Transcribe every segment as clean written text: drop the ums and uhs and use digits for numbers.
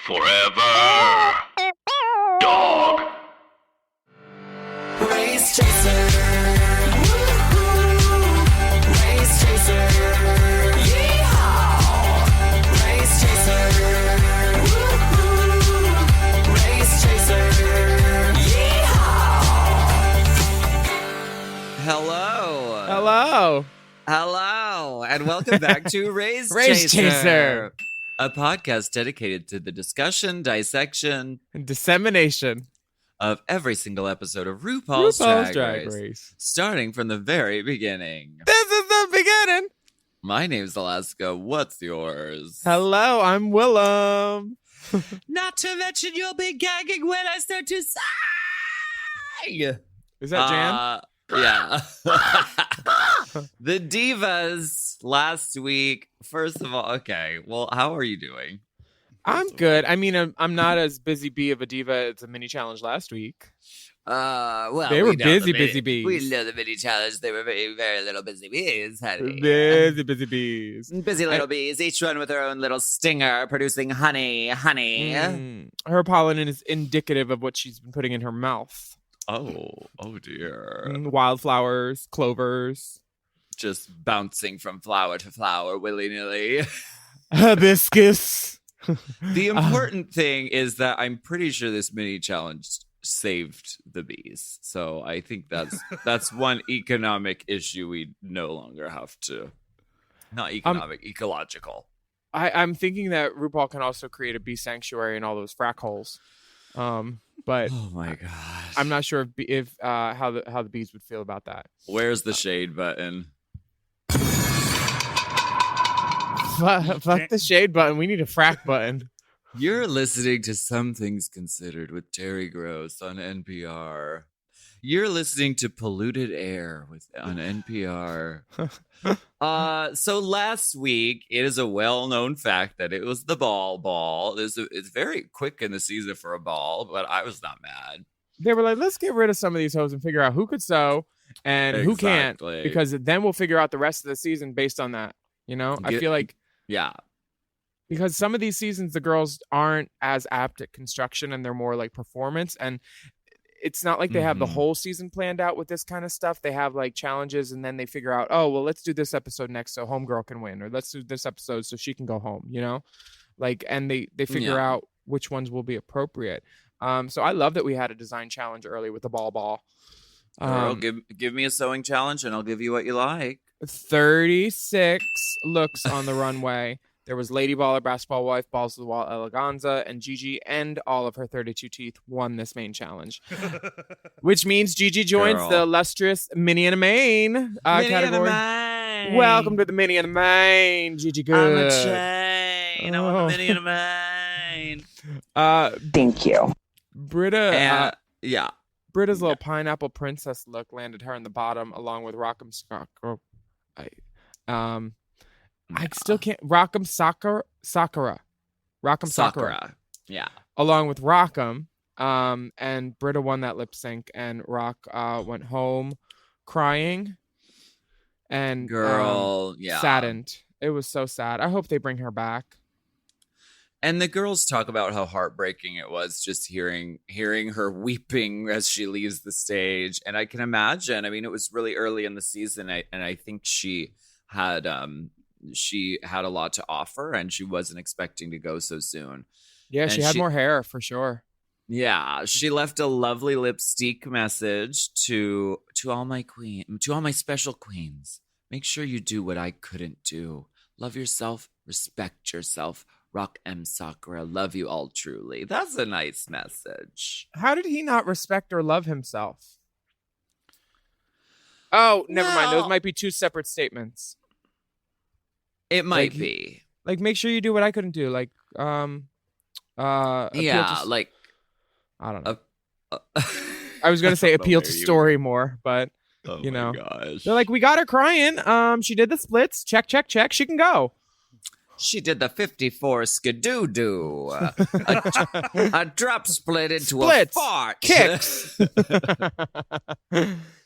Forever. Dog. Race chaser. Woo-hoo. Race chaser. Yeehaw. Race chaser. Woo-hoo. Race chaser. Yeehaw. Hello, and welcome back to Race Race Chaser, a podcast dedicated to the discussion, dissection, and dissemination of every single episode of RuPaul's Drag Race, starting from the very beginning. This is the beginning. My name's Alaska. What's yours? Hello, I'm Willam. Not to mention you'll be gagging when I start to sing. Is that Jan? Yeah. The divas last week. First of all, okay. Well, how are you doing? I'm good. I mean, I'm not as busy bee of a diva as a mini challenge last week. Well, they were busy bees. We know the mini challenge. They were very, very little busy bees, honey. Busy bees. Busy little bees, each one with their own little stinger, producing honey. Her pollen is indicative of what she's been putting in her mouth. Oh dear. Wildflowers, clovers. Just bouncing from flower to flower willy-nilly. Hibiscus. The important thing is that I'm pretty sure this mini challenge saved the bees. So I think that's one economic issue we no longer have to. Not economic, ecological. I'm thinking that RuPaul can also create a bee sanctuary in all those frack holes. But oh my gosh, I'm not sure if how the bees would feel about that. Where's the shade button? Fuck the shade button. We need a frack button. You're listening to Some Things Considered with Terry Gross on NPR. You're listening to Polluted Air on NPR. So last week, it is a well-known fact that it was the ball. It's very quick in the season for a ball, but I was not mad. They were like, let's get rid of some of these hoes and figure out who could sew and who can't, because then we'll figure out the rest of the season based on that. You know, I feel like, yeah, because some of these seasons the girls aren't as apt at construction and they're more like performance, and it's not like they have the whole season planned out with this kind of stuff. They have like challenges and then they figure out, oh, well, let's do this episode next so homegirl can win, or let's do this episode so she can go home, you know, like, and they figure out which ones will be appropriate. So I love that we had a design challenge early with the ball. Girl, give me a sewing challenge and I'll give you what you like. 36 looks on the runway. There was Lady Baller, Basketball Wife, Balls to the Wall, Eleganza, and Gigi, and all of her 32 teeth won this main challenge. Which means Gigi joins the illustrious Mini and a Main category. Welcome to the Mini and a Main, Gigi Good. I'm a chain. I want the Mini and a Main. Thank you. Britta, yeah. Britta's little pineapple princess look landed her in the bottom, along with Rock'em Sakura. I still can't. Rock'em Sakura. Rock'em Sakura. Yeah. Along with Rock'em. And Britta won that lip sync, and Rock went home crying and saddened. It was so sad. I hope they bring her back. And the girls talk about how heartbreaking it was just hearing her weeping as she leaves the stage. And I can imagine, I mean, it was really early in the season, and I think she had a lot to offer, and she wasn't expecting to go so soon. Yeah, and she had more hair for sure. Yeah, she left a lovely lipstick message to all my special queens. Make sure you do what I couldn't do. Love yourself, respect yourself. Rock M. Sakura, love you all truly. That's a nice message. How did he not respect or love himself? Oh, never mind. Those might be two separate statements. It might be. Like, make sure you do what I couldn't do. Like, like, I don't know. I was going to say appeal to story more, but, you know. Gosh. They're like, we got her crying. She did the splits. Check. She can go. She did the 54 skidoo-doo. A drop split into a fart. Kicks.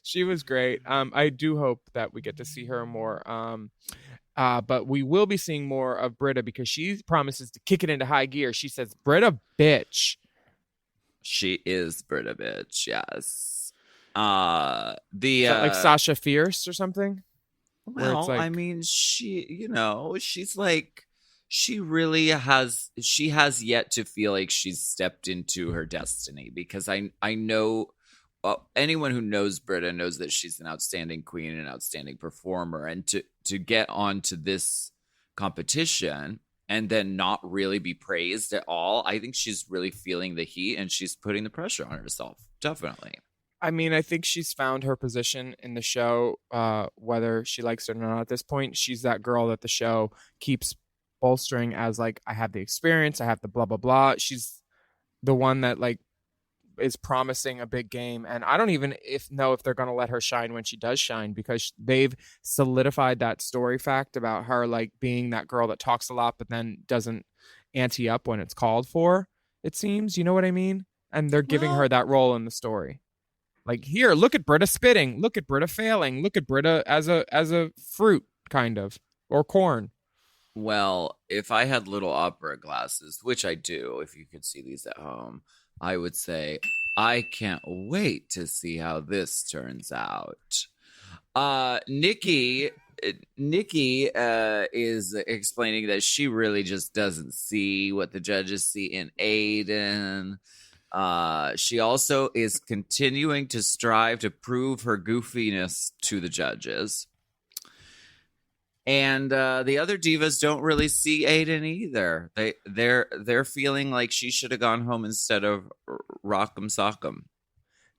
She was great. I do hope that we get to see her more. But we will be seeing more of Britta because she promises to kick it into high gear. She says, Britta, bitch. She is Britta bitch, yes. Is that like Sasha Fierce or something? Well, I mean, she's like, she has yet to feel like she's stepped into her destiny, because I know anyone who knows Britta knows that she's an outstanding queen and an outstanding performer, and to get onto this competition and then not really be praised at all, I think she's really feeling the heat and she's putting the pressure on herself. Definitely. I mean, I think she's found her position in the show, whether she likes it or not at this point. She's that girl that the show keeps bolstering as like, I have the experience, I have the blah, blah, blah. She's the one that like is promising a big game. And I don't even know if they're going to let her shine when she does shine, because they've solidified that story fact about her like being that girl that talks a lot, but then doesn't ante up when it's called for, it seems. You know what I mean? And they're giving her that role in the story. Like, here, look at Britta spitting. Look at Britta failing. Look at Britta as a fruit, kind of, or corn. Well, if I had little opera glasses, which I do, if you could see these at home, I would say, I can't wait to see how this turns out. Nikki is explaining that she really just doesn't see what the judges see in Aiden. She also is continuing to strive to prove her goofiness to the judges. And the other divas don't really see Aiden either. They're feeling like she should have gone home instead of Rock'em Sock'em.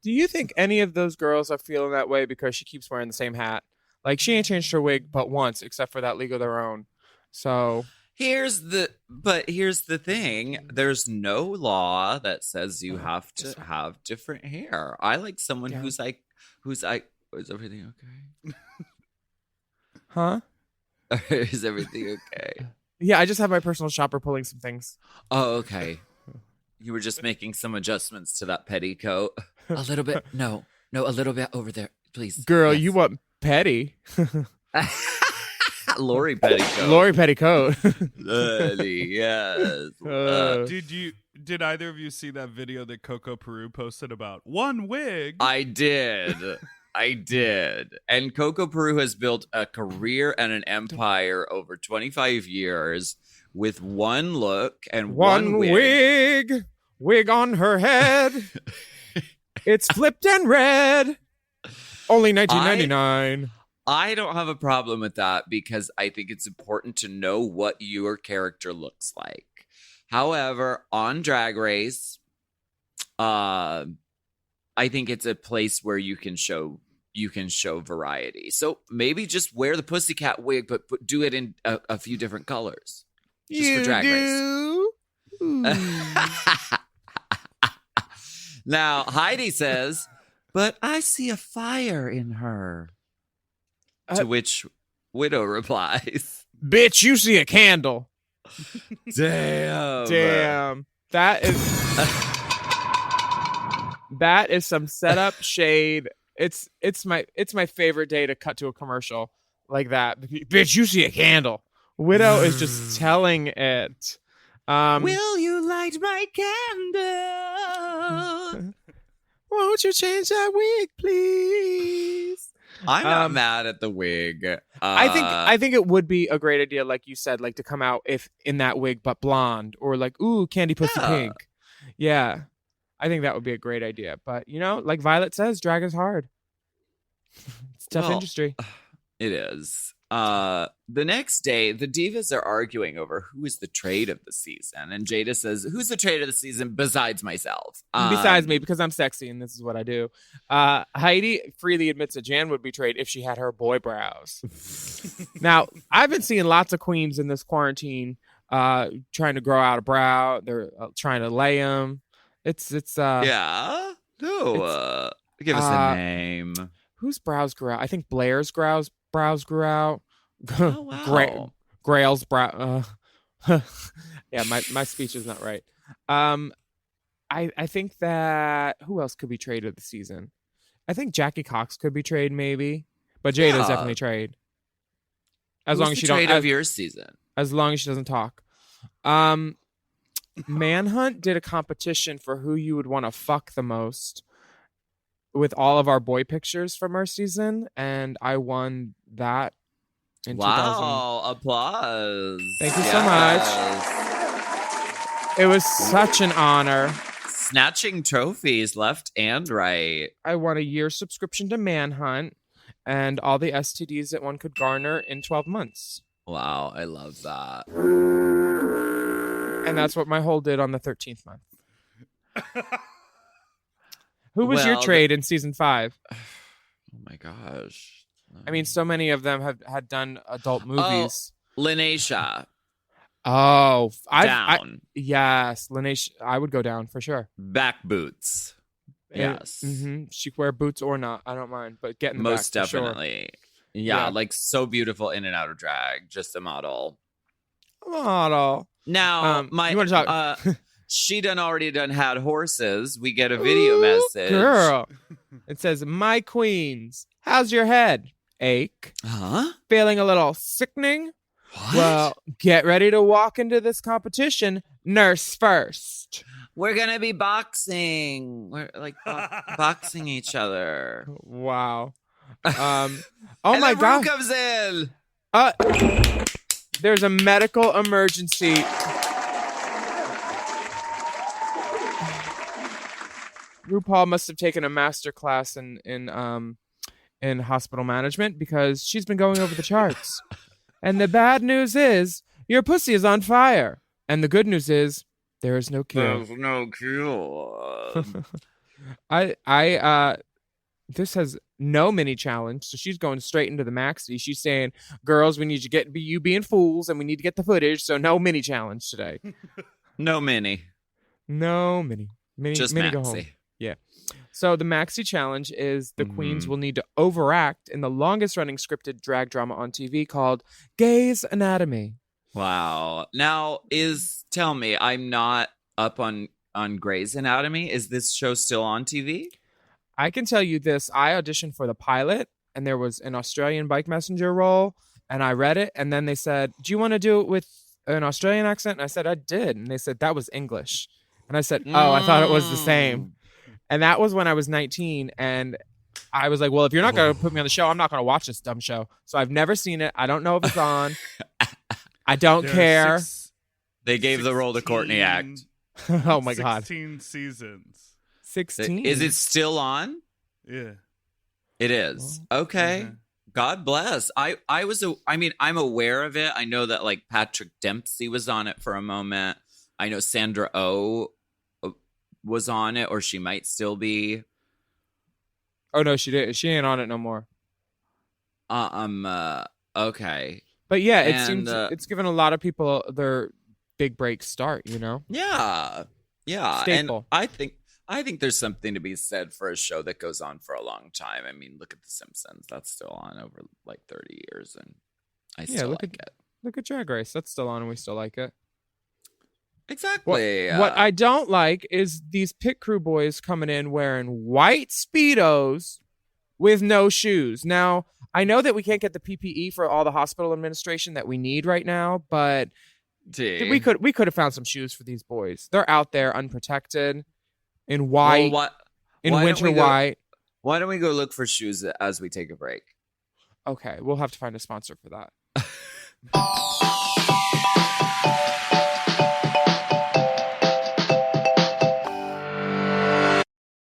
Do you think any of those girls are feeling that way because she keeps wearing the same hat? Like, she ain't changed her wig but once, except for that League of Their Own. So here's the thing. There's no law that says you have to have different hair. I like someone who's like, is everything okay? Huh? Is everything okay? Yeah, I just have my personal shopper pulling some things. Oh, okay. You were just making some adjustments to that petticoat. A little bit. No, a little bit over there, please. Girl, you want petty? Lori Petticoat. Lori Petticoat. Yes. Did either of you see that video that Coco Peru posted about one wig? I did. And Coco Peru has built a career and an empire over 25 years with one look and one wig. Wig on her head. It's flipped and red. Only $19.99. I don't have a problem with that, because I think it's important to know what your character looks like. However, on Drag Race, I think it's a place where you can show variety. So maybe just wear the pussycat wig, but do it in a few different colors. Just for Drag Race. Now, Heidi says, but I see a fire in her. To which Widow replies, bitch, you see a candle. Damn. That is some setup shade. It's my favorite day to cut to a commercial like that. Bitch, you see a candle. Widow is just telling it. Will you light my candle? Won't you change that wig, please? I'm not mad at the wig. I think it would be a great idea, like you said, like to come out if in that wig but blonde, or like, ooh, candy pussy pink. Yeah. I think that would be a great idea. But, like Violet says, drag is hard. It's a tough industry. It is. The next day, the divas are arguing over who is the trade of the season. And Jada says, who's the trade of the season besides myself? Besides me, because I'm sexy and this is what I do. Heidi freely admits that Jan would be trade if she had her boy brows. Now, I've been seeing lots of queens in this quarantine trying to grow out a brow. They're trying to lay them. It's yeah. No. Give us a name. Whose brows grew out? I think Blair's brows grew out. Oh, wow. Grail's brow. Yeah, my speech is not right. I think that who else could be traded this season? I think Jackie Cox could be traded maybe, but Jada's definitely traded. As long as she trade don't. of your season. As long as she doesn't talk. Manhunt did a competition for who you would want to fuck the most with all of our boy pictures from our season, and I won that in 2000. Wow! Applause. Thank you so much. It was such an honor. Snatching trophies left and right. I won a year subscription to Manhunt and all the STDs that one could garner in 12 months. Wow, I love that. And that's what my hole did on the 13th month. Who was your trade in season 5? Oh my gosh. I mean, so many of them had done adult movies. Lanesha. Oh, Down. Yes, Lanesha. I would go down for sure. Back boots. Yes. She could wear boots or not. I don't mind, but get in the Most back, for definitely. Sure. Yeah, like so beautiful in and out of drag. Just a model. Model. Now, you want to talk? she already had horses. We get a video message. Girl. It says, "My queens, how's your head? Ache? Huh? Feeling a little sickening? What? Well, get ready to walk into this competition. Nurse first." We're gonna be boxing. We're like boxing each other. Wow. Oh my then God. Ru comes in. There's a medical emergency. RuPaul must have taken a master class in hospital management because she's been going over the charts. And the bad news is your pussy is on fire. And the good news is there is no cure. There's no cure. This has no mini challenge, so she's going straight into the maxi. She's saying, "Girls, we need to get you being fools, and we need to get the footage. So no mini challenge today. No mini. No mini. Just mini maxi. go home." Yeah. So the maxi challenge is the queens will need to overact in the longest running scripted drag drama on TV called Gay's Anatomy. Wow. Now tell me, I'm not up on Grey's Anatomy. Is this show still on TV? I can tell you this. I auditioned for the pilot, and there was an Australian bike messenger role, and I read it, and then they said, "Do you want to do it with an Australian accent?" And I said, "I did." And they said, "That was English." And I said, "Oh, I thought it was the same." And that was when I was 19, and I was like, well, if you're not going to put me on the show, I'm not going to watch this dumb show. So I've never seen it. I don't know if it's on. I don't care. They gave the role to Courtney Act. Oh, my God. 16 seasons. 16? Is it still on? Yeah. It is. Okay. God bless. I'm aware of it. I know that like Patrick Dempsey was on it for a moment. I know Sandra Oh was on it, or she might still be. Oh no, she did. She ain't on it no more. Okay. But yeah, it seems it's given a lot of people their big break start. You know. Yeah. Staple. And I think there's something to be said for a show that goes on for a long time. I mean, look at The Simpsons. That's still on over like 30 years, and I still like it. Look at Drag Race. That's still on, and we still like it. Exactly. What I don't like is these pit crew boys coming in wearing white Speedos with no shoes. Now, I know that we can't get the PPE for all the hospital administration that we need right now, but we could have found some shoes for these boys. They're out there unprotected in white, winter white. Why don't we go look for shoes as we take a break? Okay, we'll have to find a sponsor for that.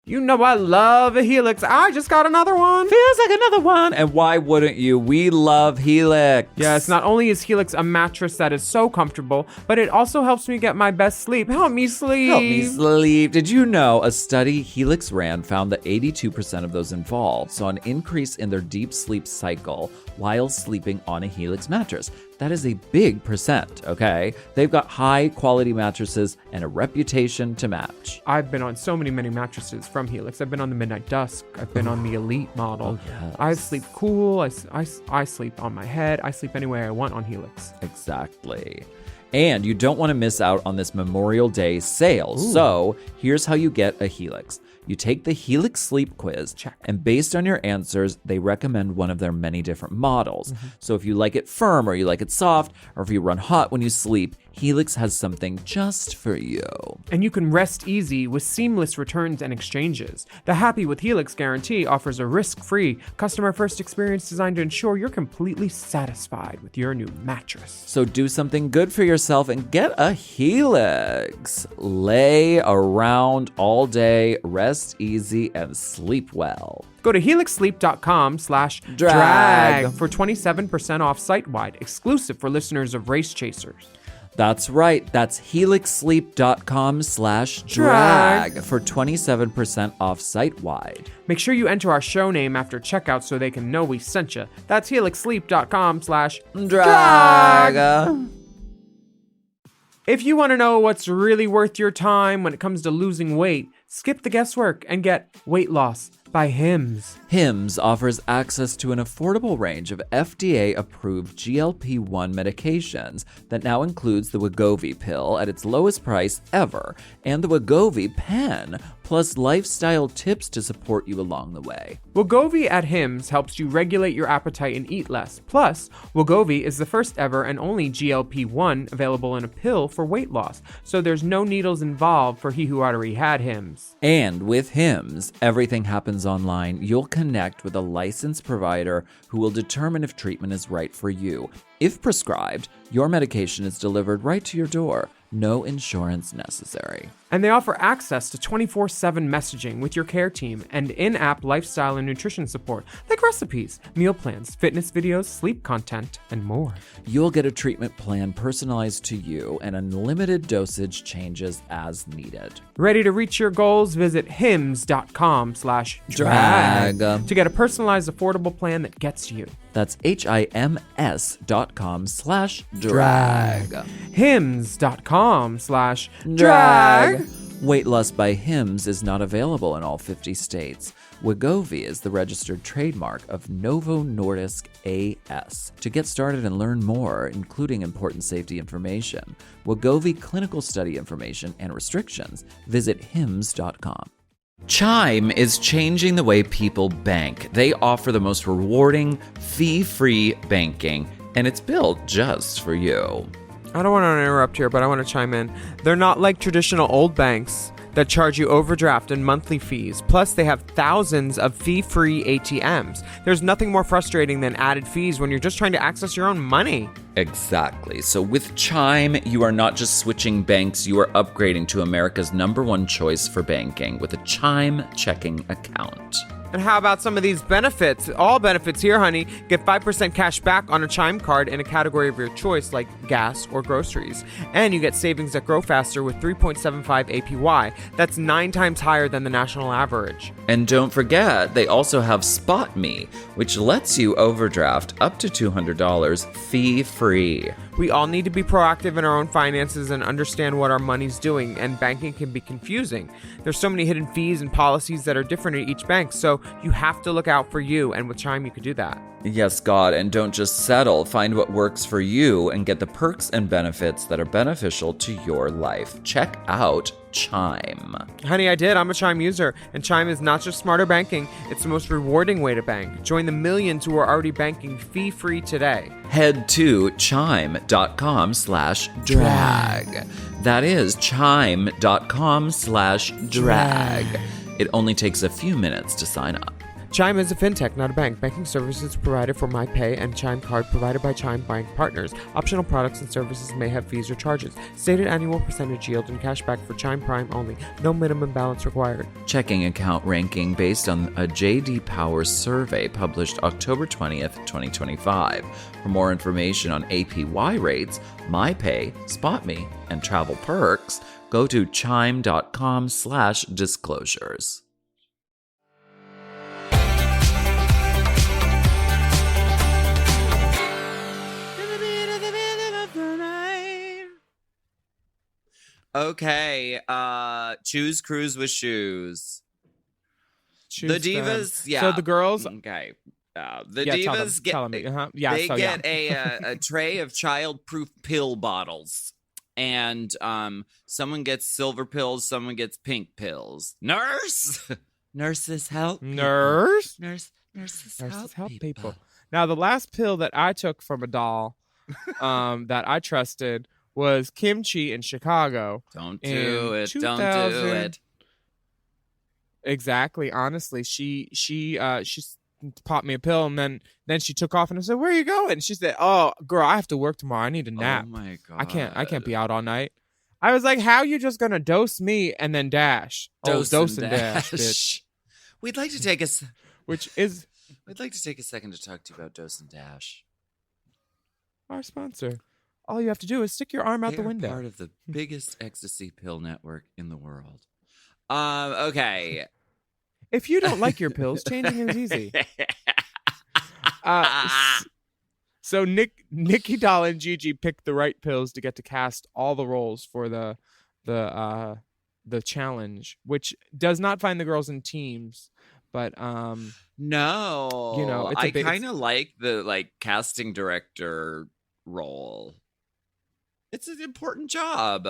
You know I love a Helix. I just got another one. Feels like another one. And why wouldn't you? We love Helix. Yes, not only is Helix a mattress that is so comfortable, but it also helps me get my best sleep. Help me sleep. Help me sleep. Did you know a study Helix ran found that 82% of those involved saw an increase in their deep sleep cycle while sleeping on a Helix mattress? That is a big percent, okay? They've got high quality mattresses and a reputation to match. I've been on so many mattresses from Helix. I've been on the Midnight Dusk. I've been on the Elite model. Oh, yes. I sleep cool. I sleep on my head. I sleep anywhere I want on Helix. Exactly. And you don't want to miss out on this Memorial Day sale. Ooh. So here's how you get a Helix. You take the Helix Sleep Quiz, and based on your answers, they recommend one of their many different models. So if you like it firm or you like it soft, or if you run hot when you sleep, Helix has something just for you. And you can rest easy with seamless returns and exchanges. The Happy with Helix guarantee offers a risk-free, customer-first experience designed to ensure you're completely satisfied with your new mattress. So do something good for yourself and get a Helix. Lay around all day, rest easy, and sleep well. Go to helixsleep.com/drag for 27% off site-wide, exclusive for listeners of Race Chasers. That's right. That's helixsleep.com/drag for 27% off site-wide. Make sure you enter our show name after checkout so they can know we sent you. That's helixsleep.com/drag. If you want to know what's really worth your time when it comes to losing weight, skip the guesswork and get Weight Loss by Hims. Hims offers access to an affordable range of FDA-approved GLP-1 medications that now includes the Wegovy pill at its lowest price ever and the Wegovy pen, plus lifestyle tips to support you along the way. Wegovy at Hims helps you regulate your appetite and eat less. Plus, Wegovy is the first ever and only GLP-1 available in a pill for weight loss, so there's no needles involved for he who already had Hims. And with Hims, everything happens online. You'll connect with a licensed provider who will determine if treatment is right for you. If prescribed, your medication is delivered right to your door. No insurance necessary. And they offer access to 24/7 messaging with your care team and in-app lifestyle and nutrition support, like recipes, meal plans, fitness videos, sleep content, and more. You'll get a treatment plan personalized to you and unlimited dosage changes as needed. Ready to reach your goals? Visit hims.com/drag to get a personalized, affordable plan that gets you. That's HIMS.com/drag. hims.com/drag. Weight Loss by Hims is not available in all 50 states. Wegovy is the registered trademark of Novo Nordisk AS. To get started and learn more, including important safety information, Wegovy clinical study information, and restrictions, visit hims.com. Chime is changing the way people bank. They offer the most rewarding, fee-free banking, and it's built just for you. I don't want to interrupt here, but I want to chime in. They're not like traditional old banks that charge you overdraft and monthly fees. Plus, they have thousands of fee-free ATMs. There's nothing more frustrating than added fees when you're just trying to access your own money. Exactly. So with Chime, you are not just switching banks, you are upgrading to America's #1 choice for banking with a Chime checking account. And how about some of these benefits? All benefits here, honey. Get 5% cash back on a Chime card in a category of your choice, like gas or groceries. And you get savings that grow faster with 3.75 APY. That's 9 times higher than the national average. And don't forget, they also have Spot Me, which lets you overdraft up to $200 fee-free. We all need to be proactive in our own finances and understand what our money's doing, and banking can be confusing. There's so many hidden fees and policies that are different at each bank, so you have to look out for you, and with Chime you can do that. Yes, God, and don't just settle. Find what works for you and get the perks and benefits that are beneficial to your life. Check out Chime. Honey, I did. I'm a Chime user, and Chime is not just smarter banking, it's the most rewarding way to bank. Join the millions who are already banking fee-free today. Head to chime.com/drag. That is chime.com/drag. It only takes a few minutes to sign up. Chime is a fintech, not a bank. Banking services provided for MyPay and Chime Card provided by Chime Bank Partners. Optional products and services may have fees or charges. Stated annual percentage yield and cashback for Chime Prime only. No minimum balance required. Checking account ranking based on a J.D. Power survey published October 20th, 2025. For more information on APY rates, MyPay, SpotMe, and travel perks, go to chime.com/disclosures. Okay, choose cruise with shoes. The divas, yeah. So the girls, okay. The yeah, divas tell them. Yeah, they so, get yeah. a tray of child-proof pill bottles, and someone gets silver pills, someone gets pink pills. Nurse, Nurses help. People. Nurses Nurses help people. Now, the last pill that I took from a doll that I trusted was kimchi in Chicago. Don't in do it. Don't 2000. do it. Exactly. Honestly, she popped me a pill, and then she took off, and I said, "Where are you going?" She said, "Oh, girl, I have to work tomorrow. I need a nap. Oh my god. I can't be out all night." I was like, "How you just gonna dose me and then dash? Dose and dash, bitch." We'd like to take a second to talk to you about Dose and Dash. Our sponsor. All you have to do is stick your arm out the window. Part of the biggest ecstasy pill network in the world. Okay. If you don't like your pills, changing is easy. So Nikki Doll and Gigi picked the right pills to get to cast all the roles for the challenge, which does not find the girls in teams, but no, you know, I kind of like the casting director role. It's an important job.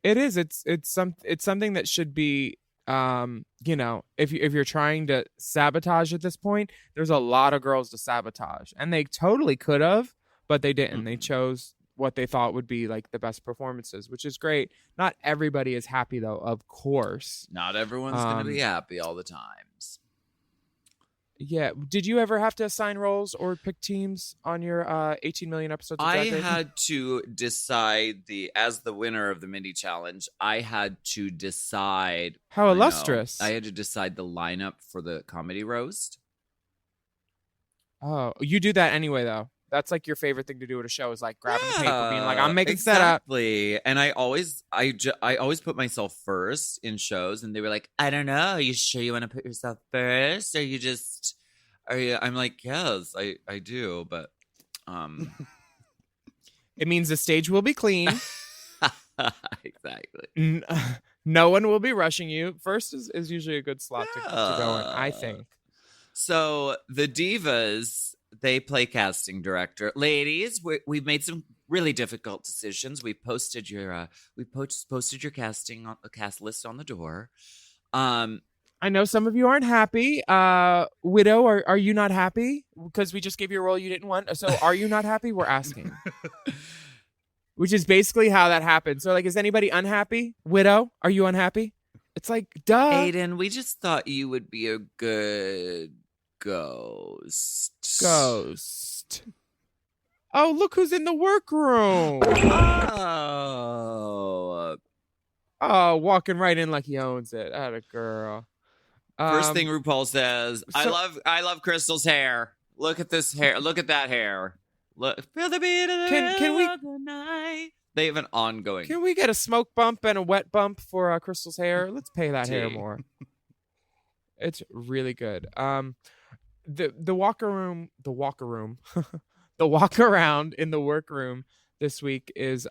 It is. It's something that should be. You know, if you're trying to sabotage at this point, there's a lot of girls to sabotage, and they totally could have, but they didn't. They chose what they thought would be like the best performances, which is great. Not everybody is happy though, of course. Not everyone's going to be happy all the times. Yeah. Did you ever have to assign roles or pick teams on your 18 million episodes of Drag Race? I had to decide as the winner of the mini challenge, I had to decide. How illustrious. I had to decide the lineup for the comedy roast. Oh, you do that anyway, though. That's like your favorite thing to do at a show is like grabbing the paper, being like, I'm making setup. Exactly. And I always put myself first in shows, and they were like, I don't know. Are you sure you want to put yourself first? I'm like, yes, I do. But it means the stage will be clean. Exactly. No one will be rushing you. First is usually a good slot to go in, I think. So the divas, they play casting director. Ladies, we've made some really difficult decisions. We posted your casting on the cast list on the door. I know some of you aren't happy. Widow, are you not happy? Because we just gave you a role you didn't want. So are you not happy? We're asking. Which is basically how that happened. So, like, is anybody unhappy? Widow, are you unhappy? It's like, duh. Aiden, we just thought you would be a good ghost. Ghost. Oh, look who's in the workroom. Oh, walking right in like he owns it. Atta girl. First thing RuPaul says, I love Crystal's hair. Look at this hair. Look at that hair. Look, feel the beat of the night. They have an ongoing. Can we get a smoke bump and a wet bump for Crystal's hair? Let's pay that hair more. It's really good. The walk around in the workroom this week is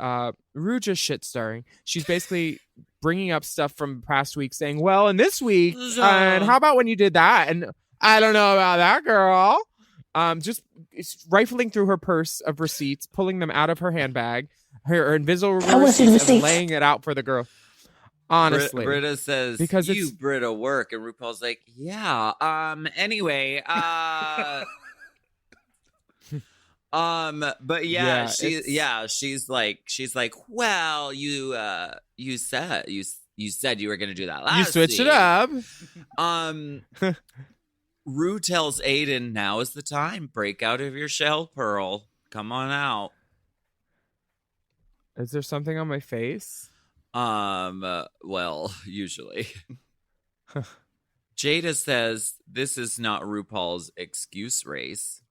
Ru just shit stirring. She's basically bringing up stuff from past week, saying, "Well, in this week, and how about when you did that?" And I don't know about that, girl. Just rifling through her purse of receipts, pulling them out of her handbag, her invisible receipts, and laying it out for the girl. Honestly, Britta says, because you Britta work, and RuPaul's like, yeah. Anyway, but yeah, she's like, well, you said you were gonna do that last. You switched week. it up. Ru tells Aiden, now is the time. Break out of your shell, Pearl. Come on out. Is there something on my face? Well, usually. Jada says this is not RuPaul's excuse race.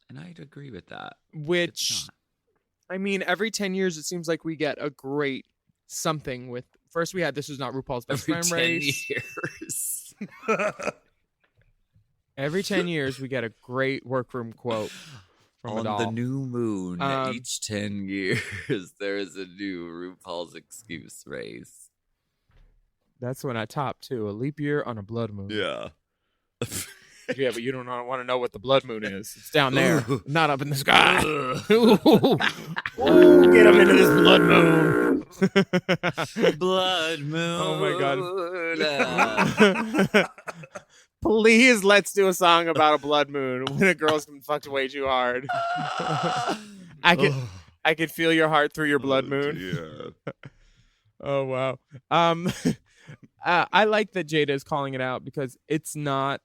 And I'd agree with that. Which, I mean, every 10 years, it seems like we get a great something with. First, we had this is not RuPaul's best friend race. Years. Every 10 years, we get a great workroom quote from On a doll. the new moon, each 10 years, there is a new RuPaul's excuse race. That's when I top too. A leap year on a blood moon. Yeah. Yeah, but you don't want to know what the blood moon is. It's down there, Ooh. not up in the sky. Ooh, get him into this blood moon. Blood moon. Oh my god. Please, let's do a song about a blood moon when a girl's been fucked way too hard. I could feel your heart through your blood moon. Yeah. Oh wow. I like that Jada is calling it out because it's not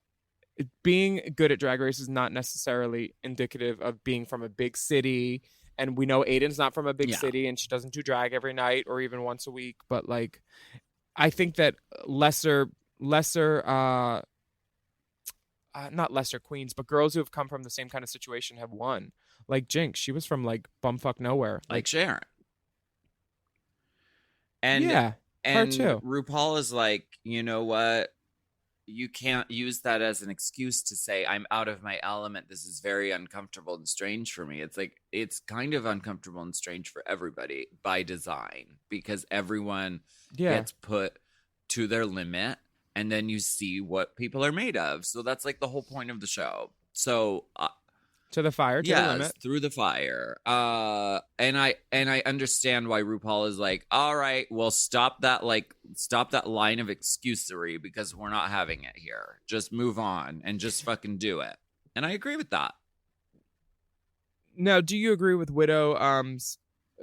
being good at Drag Race is not necessarily indicative of being from a big city. And we know Aiden's not from a big city, and she doesn't do drag every night or even once a week. But like, I think that lesser not lesser queens, but girls who have come from the same kind of situation have won. Like Jinx, she was from like bumfuck nowhere. Like Sharon. And yeah, and her too. RuPaul is like, you know what? You can't use that as an excuse to say I'm out of my element. This is very uncomfortable and strange for me. It's like, it's kind of uncomfortable and strange for everybody by design because everyone gets put to their limit. And then you see what people are made of. So that's like the whole point of the show. So to the fire, to the limit. Through the fire. And I understand why RuPaul is like, all right, well, stop that line of excusery because we're not having it here. Just move on and just fucking do it. And I agree with that. Now, do you agree with Widow's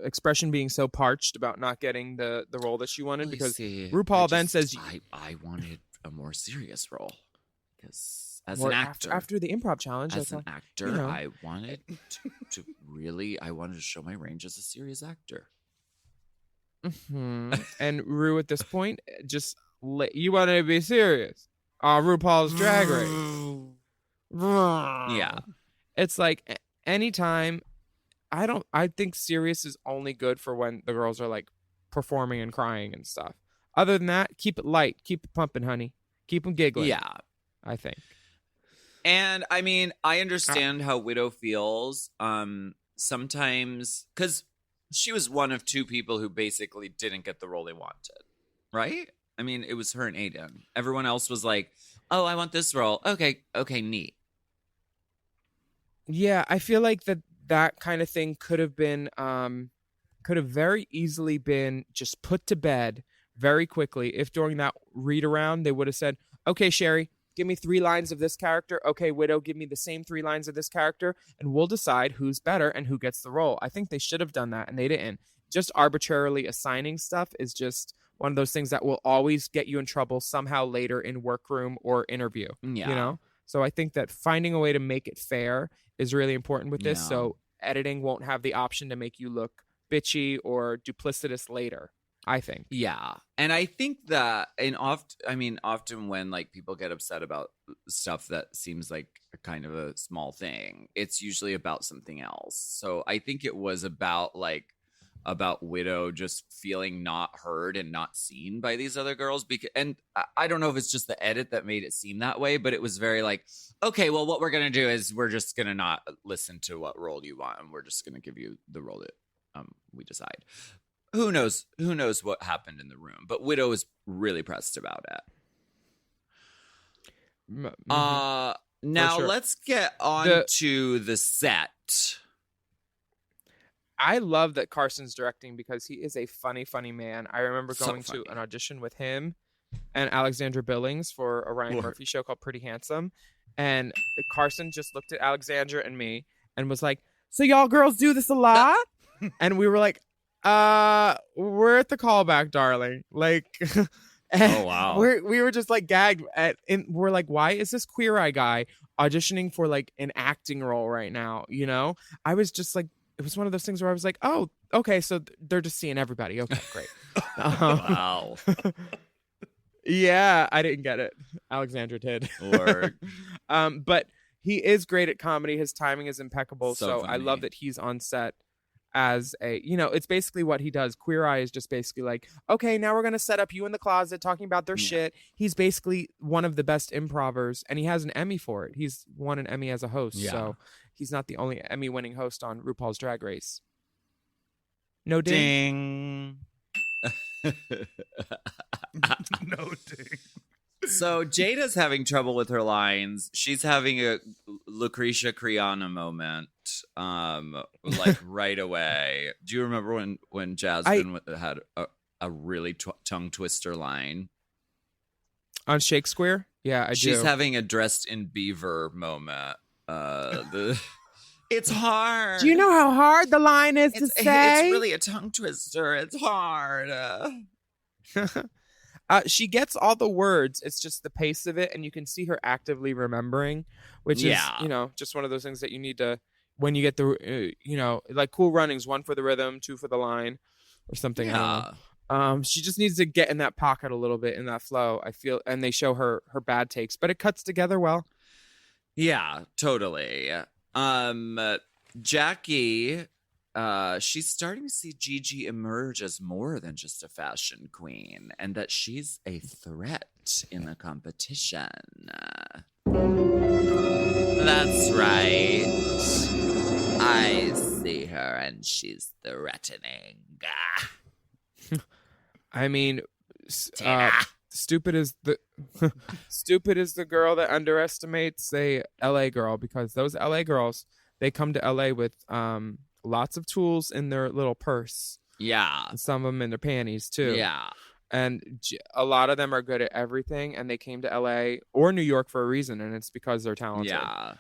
expression being so parched about not getting the role that she wanted? Because RuPaul then says I wanted a more serious role because as an actor after the improv challenge, as an actor, I wanted I wanted to show my range as a serious actor. Mm-hmm. And Ru at this point just you wanted to be serious. RuPaul's Drag Race. Yeah, it's like anytime. I think serious is only good for when the girls are like performing and crying and stuff. Other than that, keep it light, keep it pumping, honey, keep them giggling. Yeah, I think. And I mean, I understand how Widow feels. Sometimes because she was one of two people who basically didn't get the role they wanted, right? I mean, it was her and Aiden. Everyone else was like, "Oh, I want this role." Okay, neat. Yeah, I feel like that kind of thing could have very easily been just put to bed very quickly if during that read around they would have said, okay, Sherry, give me 3 lines of this character. Okay, Widow, give me the same 3 lines of this character, and we'll decide who's better and who gets the role. I think they should have done that, and they didn't. Just arbitrarily assigning stuff is just one of those things that will always get you in trouble somehow later in workroom or interview. Yeah. You know? So I think that finding a way to make it fair is really important with this. Yeah. So editing won't have the option to make you look bitchy or duplicitous later, I think. Yeah. And I think that often when like people get upset about stuff that seems like a kind of a small thing, it's usually about something else. So I think it was about Widow just feeling not heard and not seen by these other girls. And I don't know if it's just the edit that made it seem that way, but it was very like, okay, well, what we're going to do is we're just going to not listen to what role you want, and we're just going to give you the role that we decide. Who knows what happened in the room, but Widow is really pressed about it. Mm-hmm. Now sure. let's get on to the set. I love that Carson's directing because he is a funny, funny man. I remember going So to an audition with him and Alexandra Billings for a Ryan Murphy show called Pretty Handsome. And Carson just looked at Alexandra and me and was like, so y'all girls do this a lot? And we were like, we're at the callback, darling. Like, oh, wow. We were just like gagged and we're like, why is this Queer Eye guy auditioning for like an acting role right now? You know, I was just like, it was one of those things where I was like, oh, okay, so they're just seeing everybody. Okay, great. Wow. Yeah, I didn't get it. Alexandra did. But he is great at comedy. His timing is impeccable. So I love that he's on set as it's basically what he does. Queer Eye is just basically like, okay, now we're going to set up you in the closet talking about their shit. He's basically one of the best improvers, and he has an Emmy for it. He's won an Emmy as a host. Yeah. So he's not the only Emmy-winning host on RuPaul's Drag Race. No ding. Ding. No ding. So Jada's having trouble with her lines. She's having a Lucretia Criana moment, like right away. Do you remember when Jasmine had a really tongue twister line On Shakespeare? Yeah, I do. She's having a dressed in beaver moment. It's hard. Do you know how hard the line is to say? It's really a tongue twister. It's hard. She gets all the words. It's just the pace of it, and you can see her actively remembering, which is, just one of those things that you need to, when you get the, like Cool Runnings, 1 for the rhythm, 2 for the line, or something. Yeah. She just needs to get in that pocket a little bit, in that flow, I feel, and they show her bad takes, but it cuts together well. Yeah, totally. Jackie, she's starting to see Gigi emerge as more than just a fashion queen, and that she's a threat in the competition. That's right. I see her, and she's threatening. I mean, stupid is the girl that underestimates a LA girl, because those LA girls, they come to LA with lots of tools in their little purse. Yeah. And some of them in their panties too. Yeah. And a lot of them are good at everything, and they came to LA or New York for a reason, and it's because they're talented. Yeah.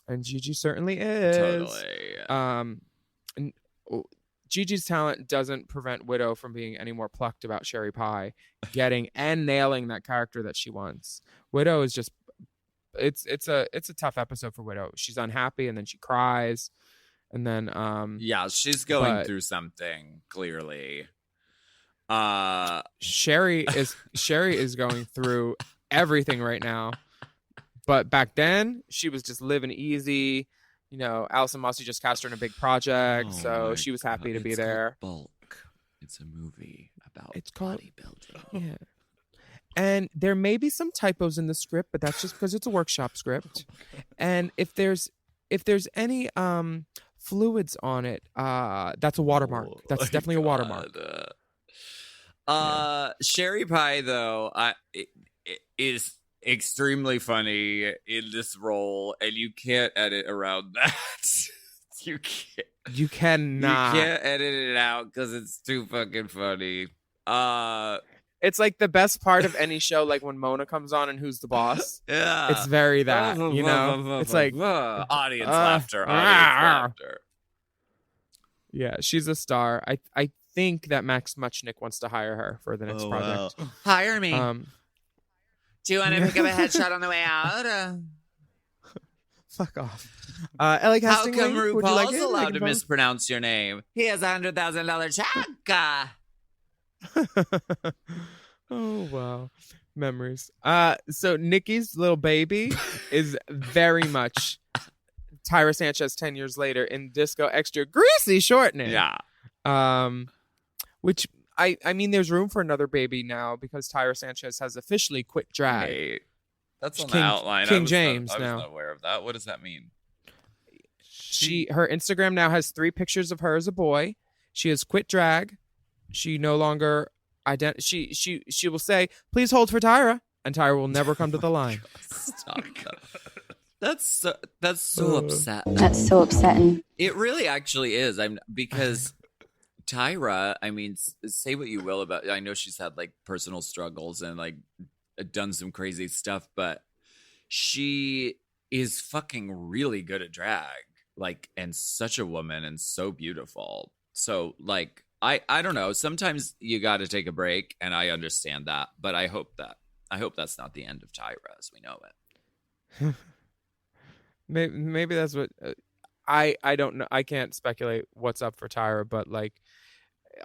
And Gigi certainly is. Totally. Gigi's talent doesn't prevent Widow from being any more plucked about Sherry Pie getting and nailing that character that she wants. Widow is just, it's a tough episode for Widow. She's unhappy, and then she cries, and then yeah, she's going through something, clearly. Sherry is going through everything right now. But back then, she was just living easy. Alison Mossy just cast her in a big project, so she was happy to be there. Bulk. It's a movie about bodybuilding. Yeah. And there may be some typos in the script, but that's just because it's a workshop script. And if there's any fluids on it, that's a watermark. That's definitely a watermark. Sherry Pie, though, is extremely funny in this role, and you can't edit around that. You cannot. You can't edit it out because it's too fucking funny. It's like the best part of any show, like when Mona comes on and Who's the Boss. Yeah, it's very that, it's like audience laughter. Yeah, she's a star. I think that Max Muchnick wants to hire her for the next project. Wow. Hire me. Do you want to pick up a headshot on the way out? Fuck off. LA How casting come link? Would you like RuPaul's it? allowed to mispronounce your name? He has $100,000 check. Oh, wow. Memories. So Nikki's little baby is very much Tyra Sanchez 10 years later in Disco Extra Greasy shortening. Yeah. Which I mean, there's room for another baby now because Tyra Sanchez has officially quit drag. Hey, that's on the outline. King James I was now. not aware of that. What does that mean? Her Instagram now has 3 pictures of her as a boy. She has quit drag. She no longer she will say, "Please hold for Tyra," and Tyra will never come to the line. Stop that. That's so upsetting. That's so upsetting. It really actually is. Because Tyra, I mean, say what you will about, I know she's had like personal struggles and like done some crazy stuff, but she is fucking really good at drag, like, and such a woman and so beautiful. So like, I don't know. Sometimes you got to take a break, and I understand that, but I hope that's not the end of Tyra as we know it. Maybe that's what I don't know. I can't speculate what's up for Tyra, but like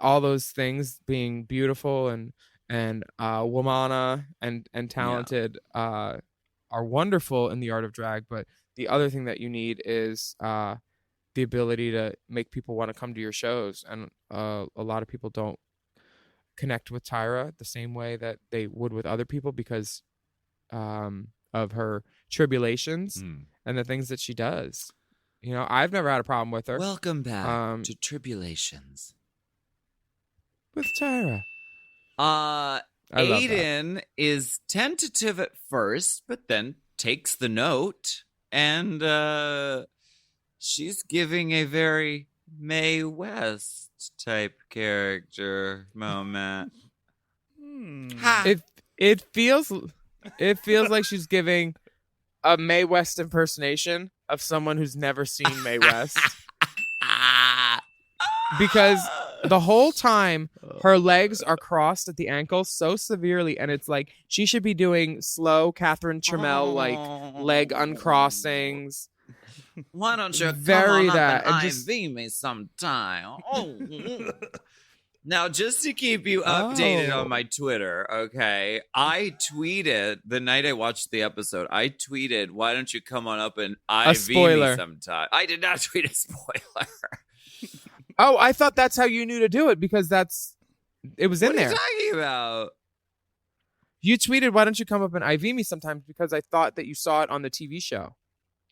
all those things being beautiful and womana and talented are wonderful in the art of drag. But the other thing that you need is the ability to make people want to come to your shows, and a lot of people don't connect with Tyra the same way that they would with other people because of her tribulations and the things that she does. I've never had a problem with her. Welcome back to Tribulations with Tyra. I love that. Aiden is tentative at first, but then takes the note, and she's giving a very Mae West type character moment. Ha. It feels like she's giving a Mae West impersonation of someone who's never seen Mae West. Because the whole time her legs are crossed at the ankles so severely, and it's like she should be doing slow Catherine Trammell like leg uncrossings. Why don't you Very come on that, up and and just- IV me sometime? Oh. Now, just to keep you updated on my Twitter, okay, I tweeted the night I watched the episode. I tweeted, "Why don't you come on up and IV me sometime?" I did not tweet a spoiler. Oh, I thought that's how you knew to do it because it was in there. What are you talking about? You tweeted, "Why don't you come up and IV me sometimes?" Because I thought that you saw it on the TV show.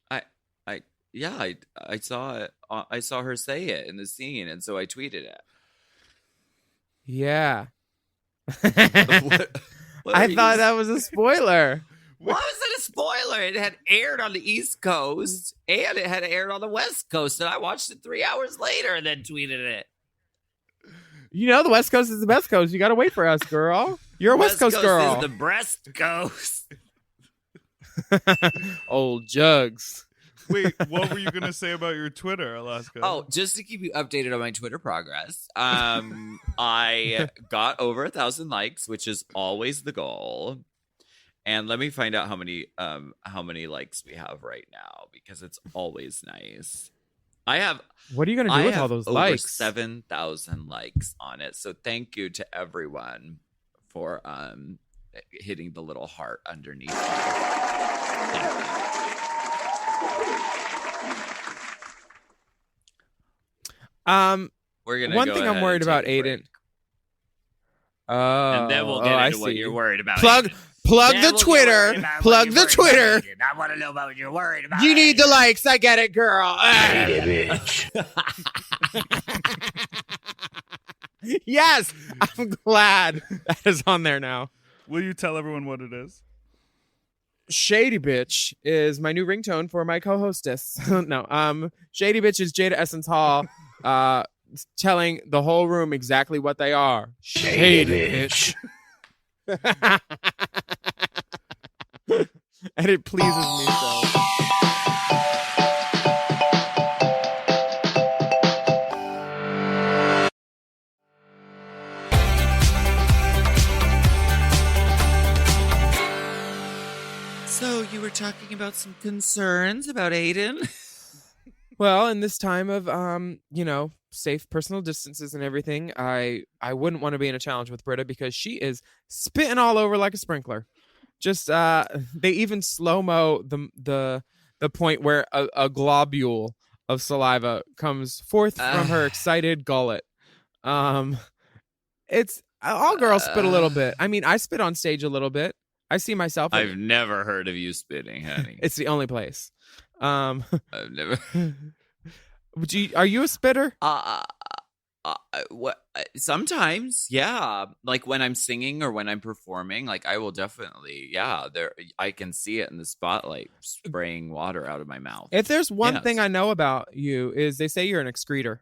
I saw it. I saw her say it in the scene, and so I tweeted it. Yeah. What I thought that was a spoiler. Why was it a spoiler? It had aired on the East Coast and it had aired on the West Coast, and I watched it 3 hours later and then tweeted it. You know the West Coast is the best coast. You got to wait for us, girl. You're a West Coast girl. Is the breast coast. Old jugs. Wait, what were you going to say about your Twitter, Alaska? Oh, just to keep you updated on my Twitter progress, I got over 1,000 likes, which is always the goal. And let me find out how many likes we have right now, because it's always nice. What are you going to do with all those over likes? 7,000 likes on it. So thank you to everyone for hitting the little heart underneath. Thank you. We're gonna one go thing ahead I'm worried and about, take a Aiden. break. Oh, And then we'll get I into what see. you're worried about. Plug Then the we'll get Twitter. worried about what Plug you're the worried Twitter. about, Aiden. I want to know about what you're worried about. You need the likes. I get it, girl. Yes, I'm glad that is on there now. Will you tell everyone what it is? Shady Bitch is my new ringtone for my co-hostess. No, Shady Bitch is Jada Essence Hall, telling the whole room exactly what they are. Shady Bitch. And it pleases me so. So you were talking about some concerns about Aiden? Well, in this time of safe personal distances and everything, I wouldn't want to be in a challenge with Britta because she is spitting all over like a sprinkler. Just they even slow-mo the point where a globule of saliva comes forth from her excited gullet. It's all girls spit a little bit. I mean, I spit on stage a little bit. I see myself. I've never heard of you spitting, honey. It's the only place. I've never. Are you a spitter? What? Sometimes, yeah. Like when I'm singing or when I'm performing, like I will definitely, yeah. I can see it in the spotlight, spraying water out of my mouth. If there's one Yes. thing I know about you is they say you're an excreter.